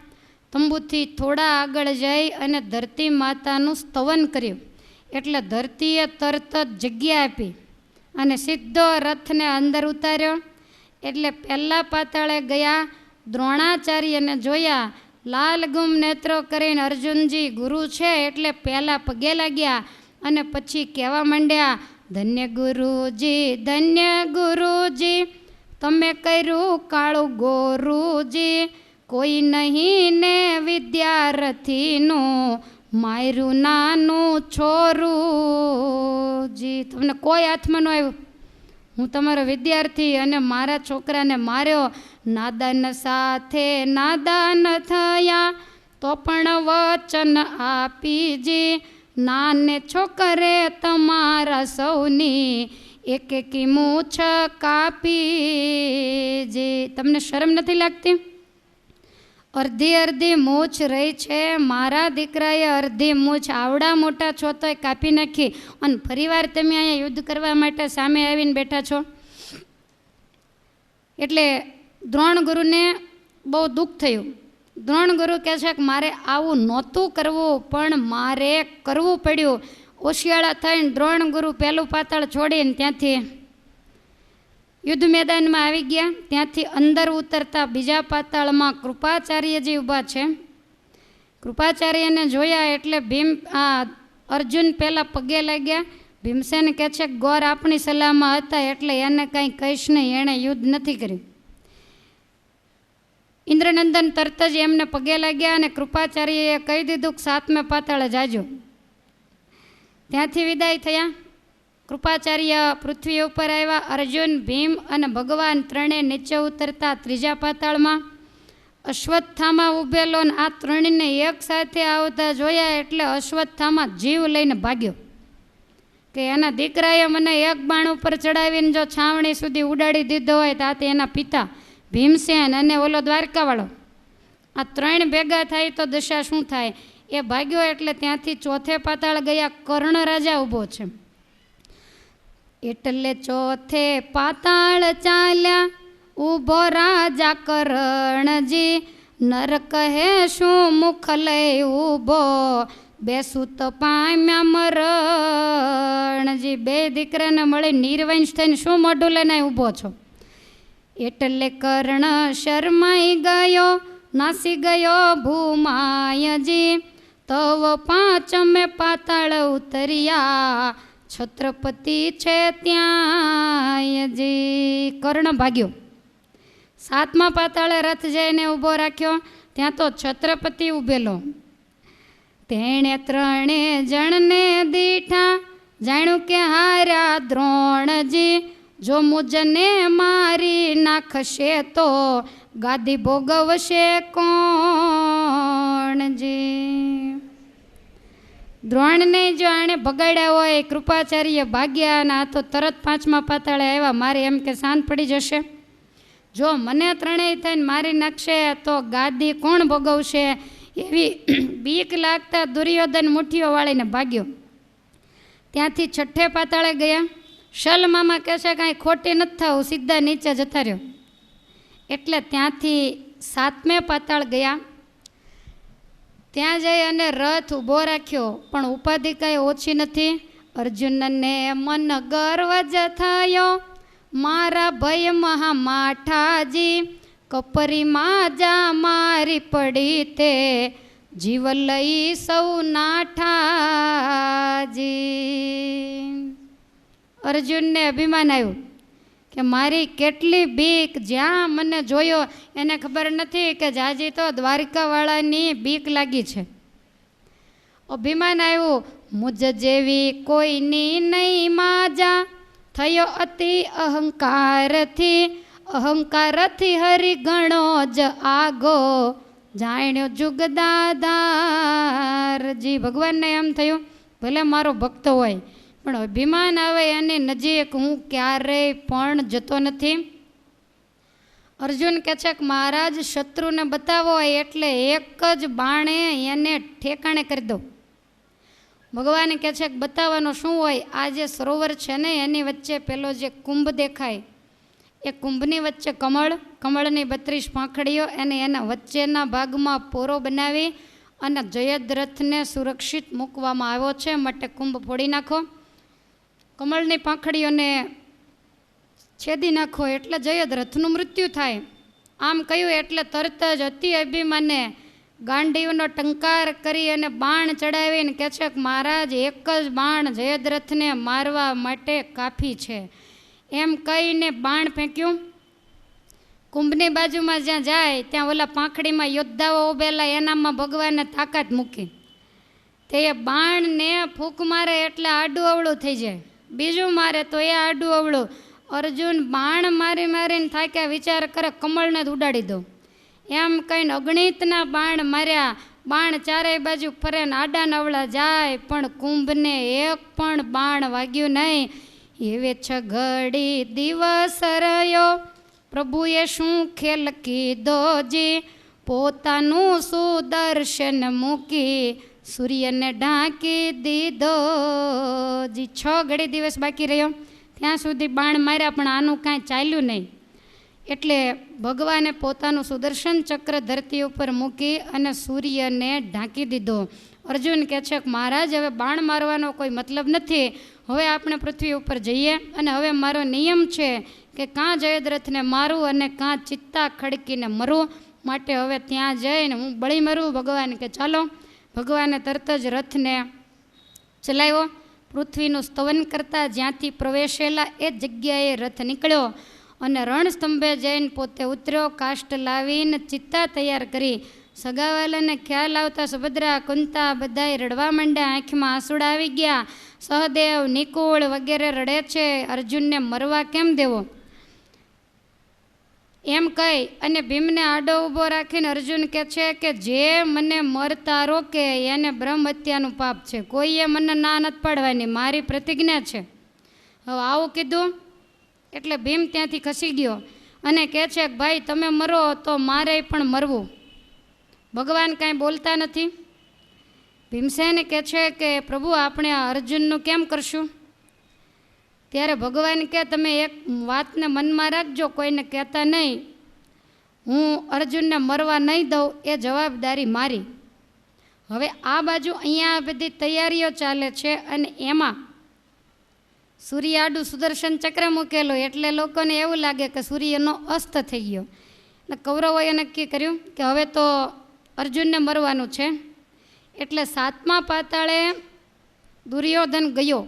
તંબુથી થોડા આગળ જઈ અને ધરતી માતાનું સ્તવન કર્યું. એટલે ધરતીએ તરત જ જગ્યા આપી અને સીધો રથને અંદર ઉતાર્યો. એટલે પહેલાં પાતાળે ગયા, દ્રોણાચાર્યને જોયા. લાલ ગુમ નેત્રો કરીને અર્જુનજી ગુરુ છે એટલે પહેલાં પગે લાગ્યા અને પછી કહેવા માંડ્યા, ધન્ય ગુરુજી, તમે કર્યું કાળું ગોરુજી, કોઈ નહીં ને વિદ્યાર્થીનું માર્યું નાનું છોરુજી. તમને કોઈ હાથમાં ન આવ્યું. હું તમારો વિદ્યાર્થી અને મારા છોકરાને માર્યો. નાદાન સાથે નાદાન થયા તો પણ વચન આપીજી, નાને છોકરે તમારા સૌની એક એકી મૂછ કાપીજી. તમને શરમ નથી લાગતી? અડધી અડધી મૂછ રહી છે. મારા દીકરાએ અડધી મૂછ આવડા મોટા છો તોય કાપી નાખી અને ફરીવાર તમે અહીંયા યુદ્ધ કરવા માટે સામે આવીને બેઠા છો. એટલે દ્રોણ ગુરુને બહુ દુઃખ થયું. દ્રોણ ગુરુ કહે છે કે મારે આવું નહોતું કરવું પણ મારે કરવું પડ્યું. ઓશિયાળા થઈને દ્રોણ ગુરુ પહેલું પાતાળ છોડીને ત્યાંથી યુદ્ધ મેદાનમાં આવી ગયા. ત્યાંથી અંદર ઉતરતા બીજા પાતાળમાં કૃપાચાર્યજી ઊભા છે. કૃપાચાર્યને જોયા એટલે અર્જુન પહેલાં પગે લાગ્યા. ભીમસેન કહે છે કે ગોર આપણી સલાહમાં હતા એટલે એને કંઈ કહીશ નહીં, એણે યુદ્ધ નથી કર્યું. ઇન્દ્રનંદન તરત જ એમને પગે લાગ્યા અને કૃપાચાર્યએ કહી દીધું કે 7મે પાતાળે જાજો. ત્યાંથી વિદાય થયા. કૃપાચાર્ય પૃથ્વી ઉપર આવ્યા. અર્જુન, ભીમ અને ભગવાન ત્રણેય નીચે ઉતરતા ત્રીજા પાતાળમાં અશ્વત્થામા ઊભેલો ને આ ત્રણને એક સાથે આવતા જોયા એટલે અશ્વત્થામા જીવ લઈને ભાગ્યો કે એના દીકરાએ મને એક બાણ ઉપર ચડાવીને જો છાવણી સુધી ઉડાડી દીધો હોય તો આ તે એના પિતા ભીમસેન અને ઓલો દ્વારકાવાળો, આ ત્રણ ભેગા થાય તો દશા શું થાય. એ ભાગ્યો એટલે ત્યાંથી ચોથે પાતાળ ગયા. કર્ણ રાજા ઊભો છે. એટલે ચોથે પાતાળ ચાલ્યા ઊભો રાજા કરણજી, નર કહે શું મુખ લઈ ઊભો, બેસું તો પામ્યા મરણજી. બે દીકરાને મળી નિર્વંશ થઈને શું મોઢું લઈને ઊભો છો? એટલે કર્ણ શરમાઈ ગયો, નાસી ગયો ભૂમાયજી. તવ પાંચમે પાતાળ ઉતર્યા, છત્રપતિ છે ત્યાંજી. કર્ણ ભાગ્યો. સાતમા પાતાળે રથ જઈને ઊભો રાખ્યો, ત્યાં તો છત્રપતિ ઊભેલો. તેણે ત્રણે જણને દીઠા, જાણ્યું કે હાર્યા દ્રોણજી. જો મુજને મારી નાખશે તો, ગાદી ભોગવશે કોણજી. દ્રોણને જો આણે ભગાડ્યા હોય, કૃપાચાર્ય ભાગ્યા, અને આ તો તરત પાંચમા પાતાળે આવ્યા, મારે એમ કે શાંત પડી જશે. જો મને ત્રણેય થઈને મારી નાખશે તો ગાદી કોણ ભોગવશે, એવી બીક લાગતા દુર્યોધન મુઠ્ઠીઓ વાળીને ભાગ્યો. ત્યાંથી છઠ્ઠે પાતાળે ગયા. શલ મામા કહે છે કાંઈ ખોટી નથી થવું, સીધા નીચે જતા રહ્યો. એટલે ત્યાંથી સાતમે પાતાળ ગયા. ત્યાં જઈ અને રથ ઊભો રાખ્યો, પણ ઉપાધિ કાંઈ ઓછી નથી. અર્જુનને મન ગર્વ જ થયો, મારા ભય મહામાઠાજી. કપરીમાં જા મારી પડી તે, જીવ લઈ સૌ નાઠાજી. અર્જુનને અભિમાન આવ્યું કે મારી કેટલી બીક, જ્યાં મને જોયો એને ખબર નથી કે જાજી તો દ્વારિકાવાળાની બીક લાગી છે. અભિમાન આવ્યું, મુજ જેવી કોઈની નહીં માજા, થયો અતિ અહંકારથી. અહંકારથી હરિ ગણો જ આગો, જાણ્યો જુગદાધારજી. ભગવાનને એમ થયું ભલે મારો ભક્ત હોય, પણ અભિમાન આવે એની નજીક હું ક્યારેય પણ જતો નથી. અર્જુન કહે છે કે મહારાજ શત્રુને બતાવો એટલે એક જ બાણે એને ઠેકાણે કરી દો. ભગવાન કહે છે કે બતાવવાનો શું હોય? આ જે સરોવર છે ને એની વચ્ચે પેલો જે કુંભ દેખાય, એ કુંભની વચ્ચે કમળ, કમળની 32 પાંખડીઓ, અને એના વચ્ચેના ભાગમાં પોરો બનાવી અને જયદ્રથને સુરક્ષિત મૂકવામાં આવ્યો છે. માટે કુંભ ફોડી નાખો, કમળની પાંખડીઓને છેદી નાખો એટલે જયદ્રથનું મૃત્યુ થાય. આમ કહ્યું એટલે તરત જ અતિ અભિમાને ગાંડીવનો ટંકાર કરી અને બાણ ચડાવીને કહે છે કે મહારાજ એક જ બાણ જયદ્રથને મારવા માટે કાફી છે. એમ કહીને બાણ ફેંક્યું. કુંભની બાજુમાં જ્યાં જાય ત્યાં ઓલા પાંખડીમાં યોદ્ધાઓ ઉભેલા, એનામાં ભગવાને તાકાત મૂકી. તે બાણને ફૂંક મારે એટલે આડું અવળું થઈ જાય, બીજું મારે તો એ આડું અવળું. અર્જુન બાણ મારી મારીને થાક્યા, વિચાર કરે કમળને જ ઉડાડી દો. એમ કહીને અગણિતના બાણ માર્યા. બાણ ચારેય બાજુ ફરે ને આડા નવળા જાય, પણ કુંભને એક પણ બાણ વાગ્યું નહીં. એવે છઘડી દિવસ રહ્યો, પ્રભુએ શું ખેલ કીધો જી. પોતાનું સુદર્શન મૂકી સૂર્યને ઢાંકી દીધો જી. 6 ઘડી દિવસ બાકી રહ્યો, ત્યાં સુધી બાણ માર્યા, પણ આનું કાંઈ ચાલ્યું નહીં. એટલે ભગવાને પોતાનું સુદર્શન ચક્ર ધરતી ઉપર મૂકી અને સૂર્યને ઢાંકી દીધો. અર્જુન કહે છે કે મહારાજ હવે બાણ મારવાનો કોઈ મતલબ નથી, હવે આપણે પૃથ્વી ઉપર જઈએ, અને હવે મારો નિયમ છે કે કાં જયદ્રથને મારું અને કાં ચિત્તા ખડકીને મરું. માટે હવે ત્યાં જઈને હું બળી મરું. ભગવાન કે ચાલો. ભગવાને તરત જ રથને ચલાવ્યો. પૃથ્વીનું સ્તવન કરતાં જ્યાંથી પ્રવેશેલા એ જગ્યાએ રથ નીકળ્યો અને રણસ્તંભે જઈને પોતે ઉતર્યો. કાષ્ટ લાવીને ચિત્તા તૈયાર કરી. સગાવાલાને ખ્યાલ આવતા સુભદ્રા, કુંતા બધાય રડવા માંડ્યા, આંખમાં આંસુડા આવી ગયા. સહદેવ, નિકુળ વગેરે રડે છે, અર્જુનને મરવા કેમ દેવો એમ કહી અને ભીમને આડો ઊભો રાખીને અર્જુન કહે છે કે જે મને મરતા રોકે એને બ્રહ્મ હત્યાનું પાપ છે. કોઈએ મને ના નથી પાડવાની, મારી પ્રતિજ્ઞા છે. હવે આવું કીધું એટલે ભીમ ત્યાંથી ખસી ગયો અને કહે છે કે ભાઈ તમે મરો તો મારે પણ મરવું. ભગવાન કાંઈ બોલતા નથી. ભીમસેન કહે છે કે પ્રભુ આપણે આ અર્જુનનું કેમ કરશું? ત્યારે ભગવાન કે તમે એક વાતને મનમાં રાખજો, કોઈને કહેતા નહીં, હું અર્જુનને મરવા નહીં દઉં, એ જવાબદારી મારી. હવે આ બાજુ અહીંયા બધી તૈયારીઓ ચાલે છે અને એમાં સૂર્ય આડું સુદર્શન ચક્ર મૂકેલો એટલે લોકોને એવું લાગે કે સૂર્યનો અસ્ત થઈ ગયો. એટલે કૌરવોએ નક્કી કર્યું કે હવે તો અર્જુનને મરવાનું છે. એટલે 7મા પાતાળે દુર્યોધન ગયો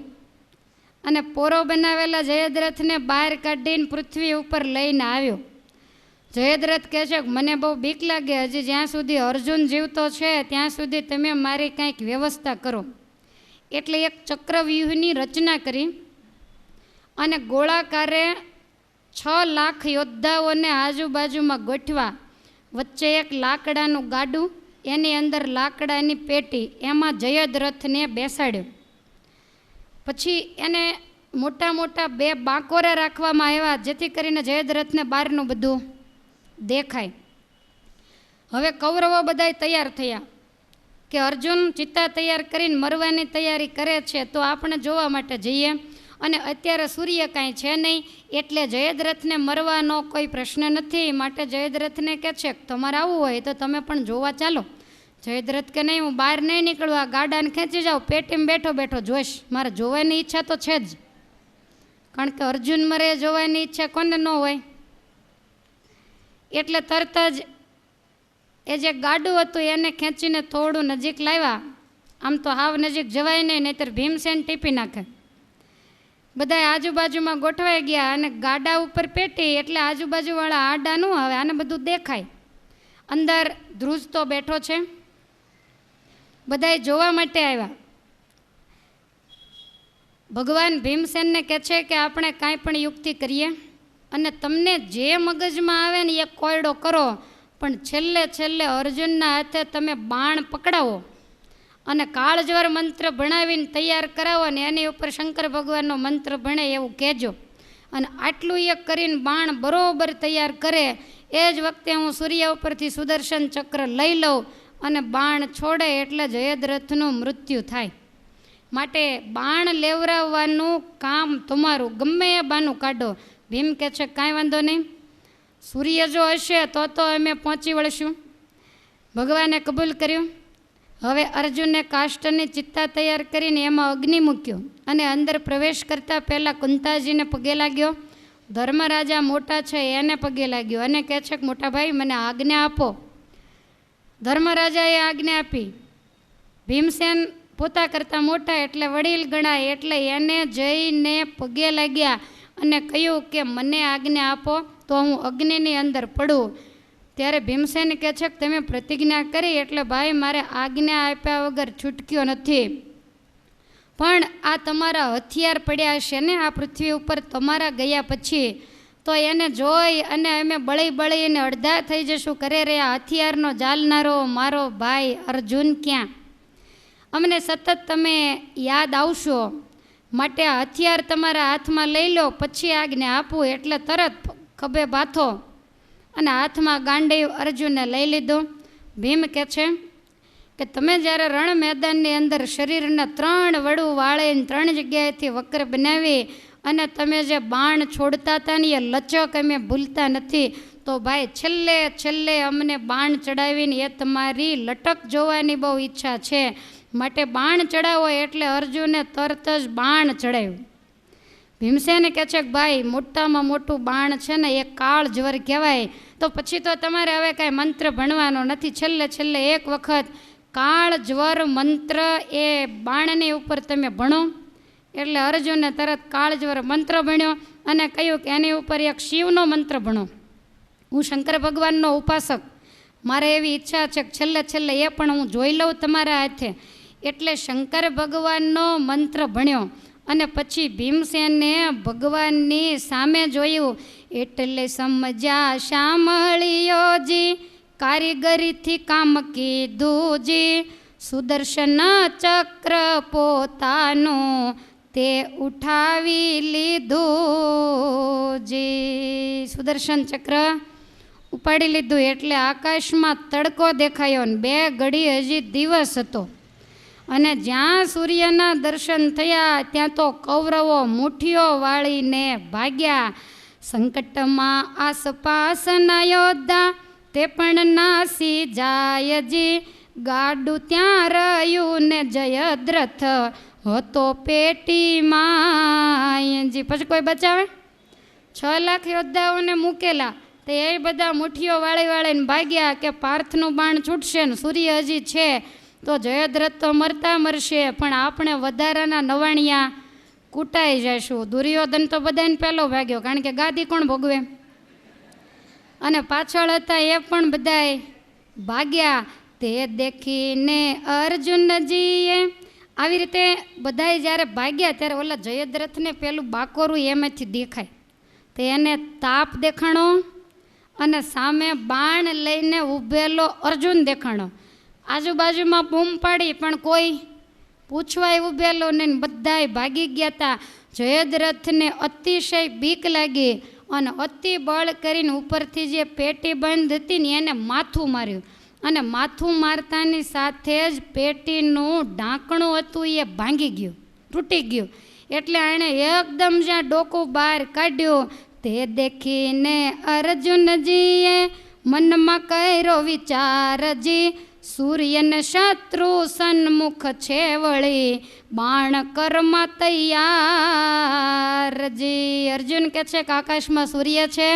અને પોરો બનાવેલા જયદ્રથને બહાર કાઢીને પૃથ્વી ઉપર લઈને આવ્યો. જયદ્રથ કહે છે કે મને બહુ બીક લાગે, હજી જ્યાં સુધી અર્જુન જીવતો છે ત્યાં સુધી તમે મારી કંઈક વ્યવસ્થા કરો. એટલે એક ચક્રવ્યૂહની રચના કરી અને ગોળાકારે 6 લાખ યોદ્ધાઓને આજુબાજુમાં ગોઠવા. વચ્ચે એક લાકડાનું ગાડું, એની અંદર લાકડાની પેટી, એમાં જયદ્રથને બેસાડ્યો. પછી એને મોટા મોટા 2 બાંકોરા રાખવામાં આવ્યા, જેથી કરીને જયદ્રથને બહારનું બધું દેખાય. હવે કૌરવો બધાય તૈયાર થયા કે અર્જુન ચિત્તા તૈયાર કરીને મરવાની તૈયારી કરે છે, તો આપણે જોવા માટે જઈએ. અને અત્યારે સૂર્ય કાંઈ છે નહીં, એટલે જયદ્રથને મરવાનો કોઈ પ્રશ્ન નથી. માટે જયદ્રથને કહે છે તમારે આવવું હોય તો તમે પણ જોવા ચાલો. જયદ્રથ કે નહીં, હું બહાર નહીં નીકળું, આ ગાડાને ખેંચી જાઉં, પેટીમાં બેઠો બેઠો જોઈશ, મારે જોવાની ઈચ્છા તો છે જ. કારણ કે અર્જુન મરે જોવાની ઈચ્છા કોને ન હોય. એટલે તરત જ એ જે ગાડું હતું એને ખેંચીને થોડું નજીક લાવ્યા. આમ તો હાવ નજીક જવાય નહીં, નહીંતર ભીમસેન ટીપી નાખે. બધા આજુબાજુમાં ગોઠવાઈ ગયા અને ગાડા ઉપર પેટી, એટલે આજુબાજુવાળા આડા ન આવે, આને બધું દેખાય. અંદર ધ્રુજ તો બેઠો છે, બધાય જોવા માટે આવ્યા. ભગવાન ભીમસેનને કહે છે કે આપણે કાંઈ પણ યુક્તિ કરીએ અને તમને જે મગજમાં આવે ને એ કોયડો કરો, પણ છેલ્લે છેલ્લે અર્જુનના હાથે તમે બાણ પકડાવો અને કાળજવર મંત્ર ભણાવીને તૈયાર કરાવો ને એની ઉપર શંકર ભગવાનનો મંત્ર ભણે એવું કહેજો. અને આટલું એક કરીને બાણ બરોબર તૈયાર કરે એ જ વખતે હું સૂર્ય ઉપરથી સુદર્શન ચક્ર લઈ લઉં અને બાણ છોડે એટલે જયદ્રથનું મૃત્યુ થાય. માટે બાણ લેવરાવવાનું કામ તમારું, ગમે એ બાનું કાઢો. ભીમ કહે છે કાંઈ વાંધો નહીં, સૂર્ય જો હશે તો અમે પહોંચી વળશું. ભગવાને કબૂલ કર્યું. હવે અર્જુને કાષ્ટની ચિત્તા તૈયાર કરીને એમાં અગ્નિ મૂક્યો અને અંદર પ્રવેશ કરતાં પહેલાં કુંતાજીને પગે લાગ્યો. ધર્મરાજા મોટા છે એને પગે લાગ્યો અને કહે છે કે મોટા ભાઈ મને આજ્ઞા આપો. ધર્મરાજાએ આજ્ઞા આપી. ભીમસેન પોતા કરતાં મોટા એટલે વડીલ ગણાય, એટલે એને જઈને પગે લાગ્યા અને કહ્યું કે મને આજ્ઞા આપો તો હું અગ્નિની અંદર પડું. ત્યારે ભીમસેન કહે છે કે તમે પ્રતિજ્ઞા કરી એટલે ભાઈ મારે આજ્ઞા આપ્યા વગર છૂટક્યો નથી. પણ આ તમારા હથિયાર પડ્યા હશે ને આ પૃથ્વી ઉપર તમારા ગયા પછી, તો એને જોઈ અને અમે બળીને અડધા થઈ જશું. કરે રે આ હથિયારનો જાલનારો મારો ભાઈ અર્જુન ક્યાં? અમને સતત તમે યાદ આવશો, માટે આ હથિયાર તમારા હાથમાં લઈ લો, પછી આજ્ઞા આપું. એટલે તરત ખભે બાથો અને હાથમાં ગાંડીવ અર્જુને લઈ લીધો. ભીમ કહે છે કે તમે જ્યારે રણ મેદાનની અંદર શરીરના 3 વડું વાળીને 3 જગ્યાએથી વક્ર બનાવી અને તમે જે બાણ છોડતા હતા ને એ લચક અમે ભૂલતા નથી. તો ભાઈ છેલ્લે છેલ્લે અમને બાણ ચડાવીને એ તમારી લટક જોવાની બહુ ઈચ્છા છે, માટે બાણ ચડાવો. એટલે અર્જુને તરત જ બાણ ચડાવ્યું. ભીમસેન કહે છે કે ભાઈ મોટામાં મોટું બાણ છે ને એ કાળજવર કહેવાય, તો પછી તો તમારે હવે કાંઈ મંત્ર ભણવાનો નથી. છેલ્લે છેલ્લે એક વખત કાળજવર મંત્ર એ બાણની ઉપર તમે ભણો. એટલે અર્જુને તરત કાળજવર મંત્ર ભણ્યો અને કહ્યું કે એની ઉપર એક શિવનો મંત્ર ભણો. હું શંકર ભગવાનનો ઉપાસક, મારે એવી ઈચ્છા છે કે છેલ્લે છેલ્લે એ પણ હું જોઈ લઉં તમારા હાથે. એટલે શંકર ભગવાનનો મંત્ર ભણ્યો અને પછી ભીમસેને ભગવાનની સામે જોયું. એટલે સમજ્યા શામળિયોજી કારીગરીથી કામ કીધુંજી, સુદર્શન ચક્ર પોતાનું તે ઉઠાવી લીધુંજી. સુદર્શન ચક્ર ઉપાડી લીધું એટલે આકાશમાં તડકો દેખાયો ને 2 ઘડી હજી દિવસ હતો. અને જ્યાં સૂર્યના દર્શન થયા ત્યાં તો કૌરવો મુઠ્ઠીઓ વાળીને ભાગ્યા. સંકટમાં આસપાસના યોદ્ધા તે પણ નાસી જાયજી. ગાડું ત્યાં રહ્યું ને જયદ્રથ હતો પેટીમાં. પછી કોઈ બચાવે? 6 લાખ યોદ્ધાઓને મૂકેલા તો એ બધા મુઠ્ઠીઓ વાળી વાળીને ભાગ્યા કે પાર્થનું બાણ છૂટશે ને સૂર્ય હજી છે તો જયદ્રથ તો મરતા મરશે, પણ આપણે વધારાના નવાણિયા કૂટાઈ જઈશું. દુર્યોધન તો બધાને પહેલો ભાગ્યો, કારણ કે ગાદી કોણ ભોગવે, અને પાછળ હતા એ પણ બધાય ભાગ્યા. તે દેખીને અર્જુનજીએ આવી રીતે બધાય જ્યારે ભાગ્યા ત્યારે ઓલા જયદ્રથને પેલું બાકોરું એમાંથી દેખાય તો એને તાપ દેખાણો અને સામે બાણ લઈને ઊભેલો અર્જુન દેખાણો. આજુબાજુમાં બૂમ પાડી પણ કોઈ પૂછવાય ઊભેલો નહીં, બધાય ભાગી ગયા હતા. જયદ્રથને અતિશય બીક લાગી અને અતિ બળ કરીને ઉપરથી જે પેટી બંધ હતી ને એને માથું માર્યું, અને માથું મારતાની સાથે જ પેટીનું ઢાંકણું હતું એ ભાંગી ગયું, તૂટી ગયું. એટલે એણે એકદમ જ્યાં ડોકું બહાર કાઢ્યું તે દેખીને અર્જુનજીએ મનમાં કર્યો વિચારજી. સૂર્યને શત્રુ સન્મુખ છે વળી બાણ કરમાં તૈયારજી. અર્જુન કહે છે કે આકાશમાં સૂર્ય છે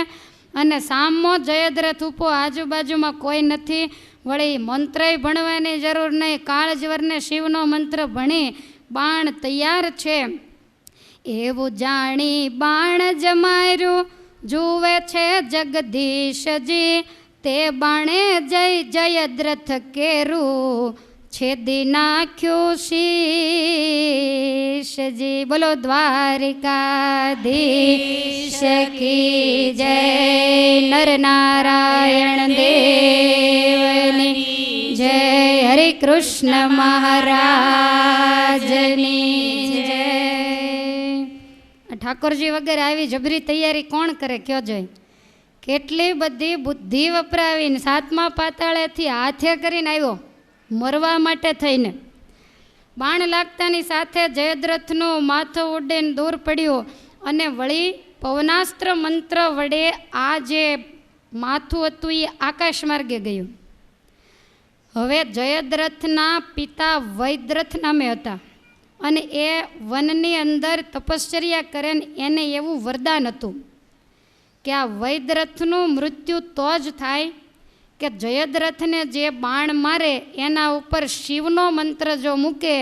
અને સામો જયદ્રથ ઉભો, આજુબાજુમાં કોઈ નથી. વળી મંત્રય ભણવાની જરૂર નહીં, કાળજવરને શિવનો મંત્ર ભણી બાણ તૈયાર છે. એવું જાણી બાણ જમાર્યું જુએ છે જગદીશજી. તે બાણે જય જયદ્રથ કેરું છેદી નાખ્યું શીશજી. બોલો દ્વારિકાધીશ કી જય. નર નારાયણ દેવની જય. હરે કૃષ્ણ મહારાજની જય. ઠાકોરજી વગેરે આવી જબરી તૈયારી કોણ કરે કયો જોઈ? કેટલી બધી બુદ્ધિ વપરાવીને 7મા પાતાળેથી હાથે કરીને આવ્યો મરવા માટે થઈને. બાણ લાગતાની સાથે જયદ્રથનું માથું ઉડીને દૂર પડ્યું અને વળી પવનાસ્ત્ર મંત્ર વડે આ જે માથું હતું એ આકાશ માર્ગે ગયું. હવે જયદ્રથના પિતા વૈદ્રથ નામે હતા અને એ વનની અંદર તપશ્ચર્યા કરે ને એને એવું વરદાન હતું કે આ વૈદ્રથનું મૃત્યુ તો જ થાય કે જયદ્રથને જે બાણ મારે એના ઉપર શિવનો મંત્ર જો મૂકે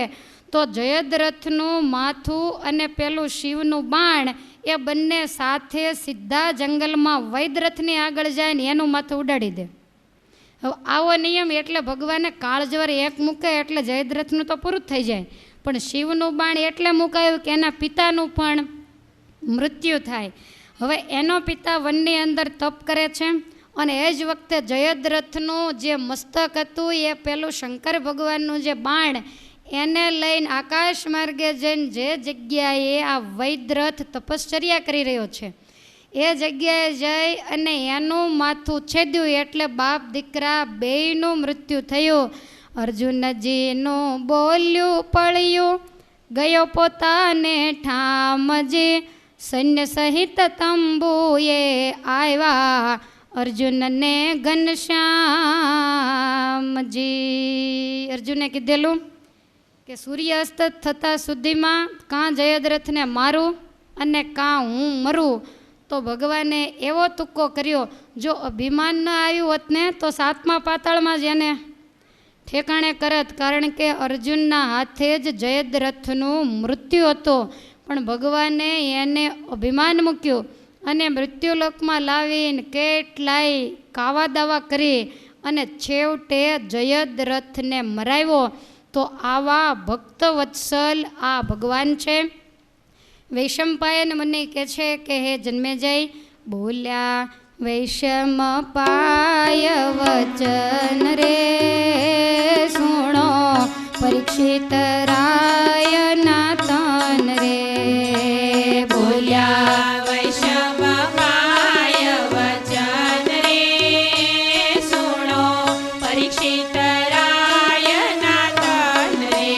તો જયદ્રથનું માથું અને પેલું શિવનું બાણ એ બંને સાથે સીધા જંગલમાં વૈદ્રથની આગળ જાય ને એનું માથું ઉડાડી દે. હવે આવો નિયમ એટલે ભગવાને કાળજવર એક મૂકે એટલે જયદ્રથનું તો પૂરું થઈ જાય, પણ શિવનું બાણ એટલે મુકાયું કે એના પિતાનું પણ મૃત્યુ થાય. હવે એનો પિતા વનની અંદર તપ કરે છે અને એ જ વખતે જયદ્રથનું જે મસ્તક હતું એ પેલું શંકર ભગવાનનું જે બાણ એને લઈને આકાશ માર્ગે જઈને જે જગ્યાએ આ વૈદ્રથ તપશ્ચર્યા કરી રહ્યો છે એ જગ્યાએ જઈ અને એનું માથું છેદ્યું એટલે બાપ દીકરા બેયનું મૃત્યુ થયું. અર્જુનજીનું બોલ્યું પડ્યું ગયો પોતાને ઠામજી. સૈન્ય સહિત તંબુએ આવ્યા અર્જુનને ઘનશ્યામજી. અર્જુને કીધેલું કે સૂર્યાસ્ત થતાં સુધીમાં કાં જયદ્રથને મારું અને કાં હું મરું. તો ભગવાને એવો તુક્કો કર્યો, જો અભિમાન ન આવ્યું હોત ને તો 7મા પાતાળમાં જ એને ઠેકાણે કરત, કારણ કે અર્જુનના હાથે જ જયદ્રથનું મૃત્યુ હતું. પણ ભગવાને એને અભિમાન મૂક્યું અને મૃત્યુલોકમાં લાવીને કેટલાય કાવા દાવા કરી અને છેવટે જયદ્રથને મરાવ્યો. તો આવા ભક્ત વત્સલ આ ભગવાન છે. વૈશંપાયન મને કહે છે કે હે જન્મેજય, બોલ્યા વૈષમપાય વચન રે સુણો પરીક્ષિત રાયના તન રે. બોલ્યા વૈષમપાય વચન રે સુણો પરીક્ષિત રાયના તન રે.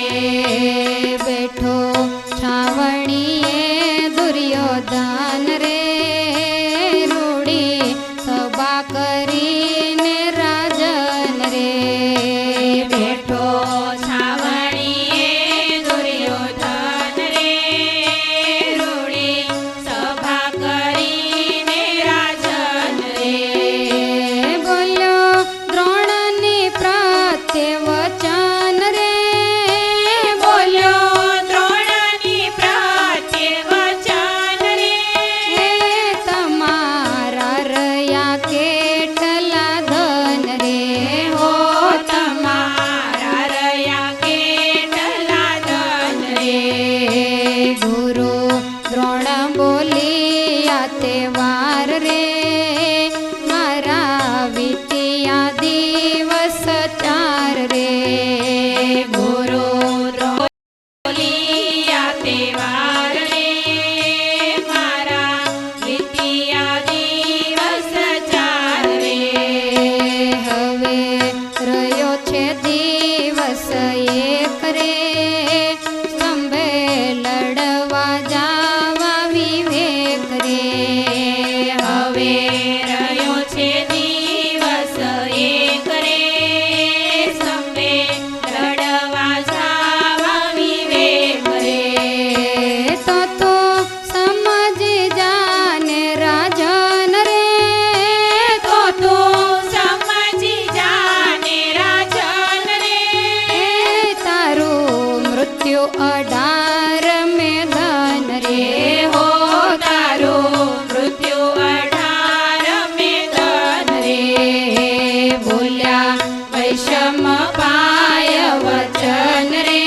કર્યા વૈષમ પાય વચન રે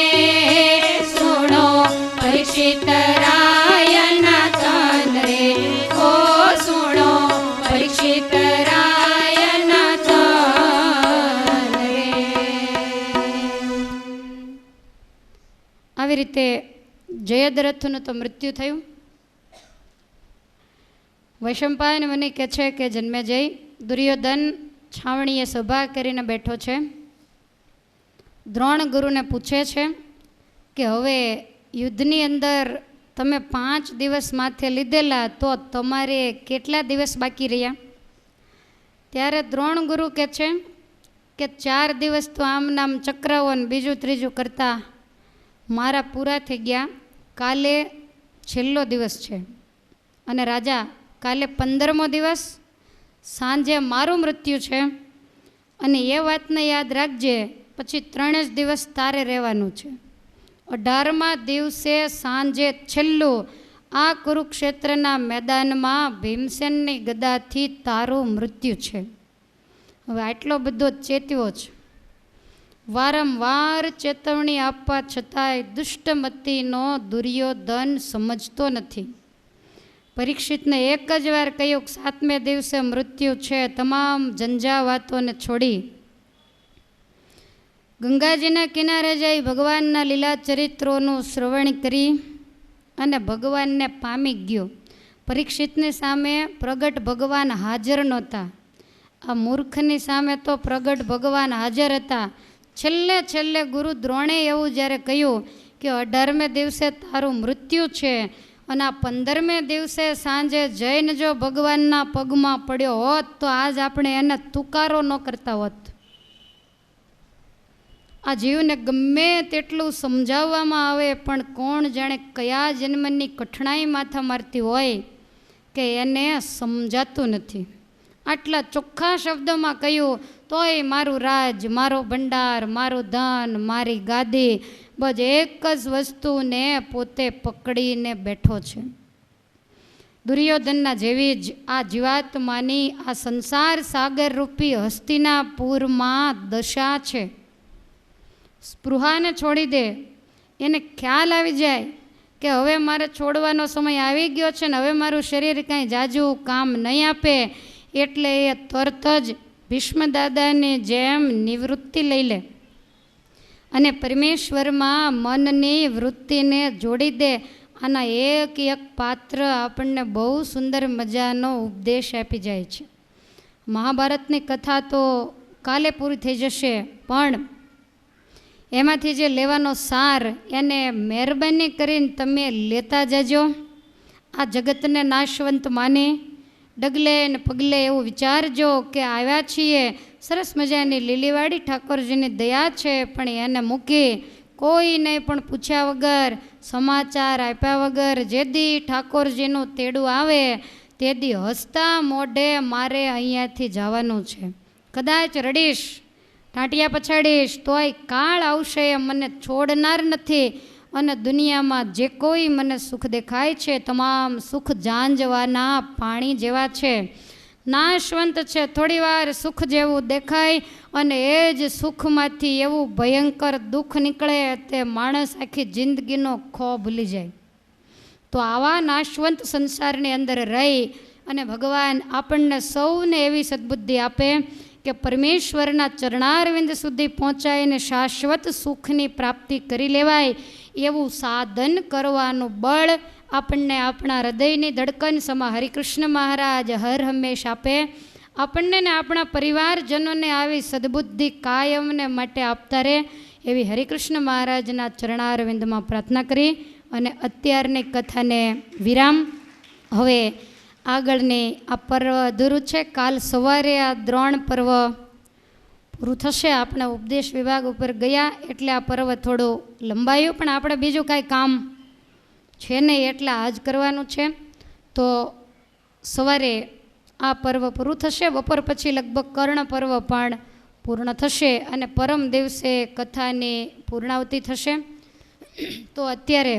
સુણો પરીક્ષિત રાયના તન રે ઓ સુણો પરીક્ષિત રાયના તન રે. આવી રીતે જયદ્રથનું તો મૃત્યુ થયું. વૈશંપાયન મને કહે છે કે જન્મેજય, દુર્યોધન છાવણીએ સભા કરીને બેઠો છે. દ્રોણ ગુરુને પૂછે છે કે હવે યુદ્ધની અંદર તમે 5 દિવસ માથે લીધેલા, તો તમારે કેટલા દિવસ બાકી રહ્યા? ત્યારે દ્રોણ ગુરુ કહે છે કે 4 દિવસ તો આમ નામ ચક્રાવો ને બીજું ત્રીજું કરતા મારા પૂરા થઈ ગયા. કાલે છેલ્લો દિવસ છે અને રાજા કાલે 15મો દિવસ સાંજે મારું મૃત્યુ છે, અને એ વાતને યાદ રાખજે, પછી 3 જ દિવસ તારે રહેવાનું છે. 18મા દિવસે સાંજે છેલ્લું આ કુરુક્ષેત્રના મેદાનમાં ભીમસેનની ગદાથી તારું મૃત્યુ છે. હવે આટલો બધો ચેત્યો છે. વારંવાર ચેતવણી આપવા છતાંય દુષ્ટમતીનો દુર્યોધન સમજતો નથી. પરીક્ષિતને એક જ વાર કહ્યું કે 7મે દિવસે મૃત્યુ છે. તમામ ઝંઝાવાતોને છોડી ગંગાજીના કિનારે જઈ ભગવાનના લીલા ચરિત્રોનું શ્રવણ કરી અને ભગવાનને પામી ગયો. પરીક્ષિતની સામે પ્રગટ ભગવાન હાજર નહોતા. આ મૂર્ખની સામે તો પ્રગટ ભગવાન હાજર હતા. છેલ્લે ગુરુ દ્રોણે એવું જ્યારે કહ્યું કે 18મે દિવસે તારું મૃત્યુ છે, અને આ 15મે દિવસે સાંજે જઈને જો ભગવાનના પગમાં પડ્યો હોત તો આજ આપણે એને તુકારો ન કરતા હોત. આ જીવને ગમે તેટલું સમજાવવામાં આવે પણ કોણ જાણે કયા જન્મની કઠણાઈ માથા મારતી હોય કે એને સમજાતું નથી. આટલા ચોખ્ખા શબ્દોમાં કહ્યું તોય મારું રાજ, મારો ભંડાર, મારું ધન, મારી ગાદી, બસ એક જ વસ્તુને પોતે પકડીને બેઠો છે. દુર્યોધનના જેવી જ આ જીવાત્માની આ સંસાર સાગર રૂપી હસ્તિનાપુરમાં દશા છે. સ્પૃહાને છોડી દે, એને ખ્યાલ આવી જાય કે હવે મારે છોડવાનો સમય આવી ગયો છે ને હવે મારું શરીર કાંઈ જાજુ કામ નહીં આપે, એટલે એ તરત જ ભીષ્મદાદાની જેમ નિવૃત્તિ લઈ લે અને પરમેશ્વરમાં મનની વૃત્તિને જોડી દે. આના એક પાત્ર આપણને બહુ સુંદર મજાનો ઉપદેશ આપી જાય છે. મહાભારતની કથા તો કાલે પૂરી થઈ જશે, પણ એમાંથી જે લેવાનો સાર એને મહેરબાની કરીને તમે લેતા જજો. આ જગતને નાશવંત માની ડગલે ને પગલે એવું વિચારજો કે આવ્યા છીએ, સરસ મજાની લીલીવાડી ઠાકોરજીની દયા છે, પણ એને મૂકી કોઈને પણ પૂછ્યા વગર, સમાચાર આપ્યા વગર જેદી ઠાકોરજીનું તેડું આવે તેદી હસતા મોઢે મારે અહીંયાથી જવાનું છે. કદાચ રડીશ, ટાંટિયા પછાડીશ, તોય કાળ આવશે એ મને છોડનાર નથી, અને દુનિયામાં જે કોઈ મને સુખ દેખાય છે તમામ સુખ ઝાંઝવાના પાણી જેવા છે, નાશવંત છે. થોડીવાર સુખ જેવું દેખાય અને એ જ સુખમાંથી એવું ભયંકર દુઃખ નીકળે તે માણસ આખી જિંદગીનો ખો ભૂલી જાય. તો આવા નાશવંત સંસારની અંદર રહી અને ભગવાન આપણને સૌને એવી સદ્બુદ્ધિ આપે કે પરમેશ્વરના ચરણારવિંદ સુધી પહોંચાઈને શાશ્વત સુખની પ્રાપ્તિ કરી લેવાય એવું સાધન કરવાનું બળ આપણને આપણા હૃદયની ધડકન સમા હરિકૃષ્ણ મહારાજ હર હંમેશ આપે. આપણને ને આપણા પરિવારજનોને આવી સદ્બુદ્ધિ કાયમને માટે આપતા રહે એવી હરિકૃષ્ણ મહારાજના ચરણારવિંદમાં પ્રાર્થના કરી અને અત્યારની કથાને વિરામ. હવે આગળની આ પર્વ અધૂરું છે. કાલ સવારે આ દ્રોણ પર્વ પૂરું થશે. આપણે ઉપદેશ વિભાગ ઉપર ગયા એટલે આ પર્વ થોડું લંબાયું, પણ આપણે બીજું કાંઈ કામ છે નહીં એટલે આજ કરવાનું છે. તો સવારે આ પર્વ પૂરું થશે. બપોર પછી લગભગ કર્ણ પર્વ પણ પૂર્ણ થશે અને પરમ દિવસે કથાની પૂર્ણાવતિ થશે. તો અત્યારે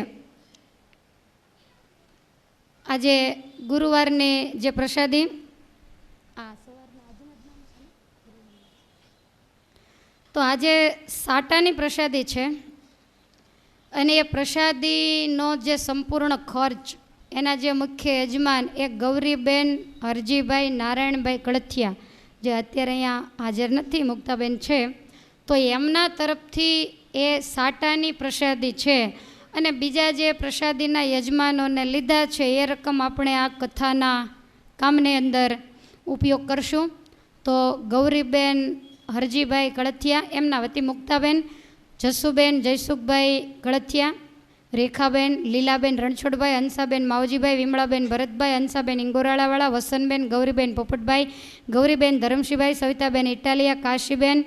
આજે ગુરુવારની જે પ્રસાદી તો આજે સાટાની પ્રસાદી છે અને એ પ્રસાદીનો જે સંપૂર્ણ ખર્ચ એના જે મુખ્ય યજમાન એ ગૌરીબેન હરજીભાઈ નારાયણભાઈ કળથિયા, જે અત્યારે અહીંયા હાજર નથી, મુક્તાબેન છે, તો એમના તરફથી એ સાટાની પ્રસાદી છે. અને બીજા જે પ્રસાદીના યજમાનોને લીધા છે એ રકમ આપણે આ કથાના કામની અંદર ઉપયોગ કરશું. તો ગૌરીબેન હરજીભાઈ કળથિયા એમના વતી મુક્તાબેન, જસુબેન જયસુખભાઈ કળથિયા, રેખાબેન, લીલાબેન રણછોડભાઈ, હંસાબેન માવજીભાઈ, વિમળાબેન ભરતભાઈ, હંસાબેન ઇંગોરાળાવાળા, વસનબેન, ગૌરીબેન પોપટભાઈ, ગૌરીબેન ધરમશીભાઈ, સવિતાબેન ઇટાલિયા, કાશીબેન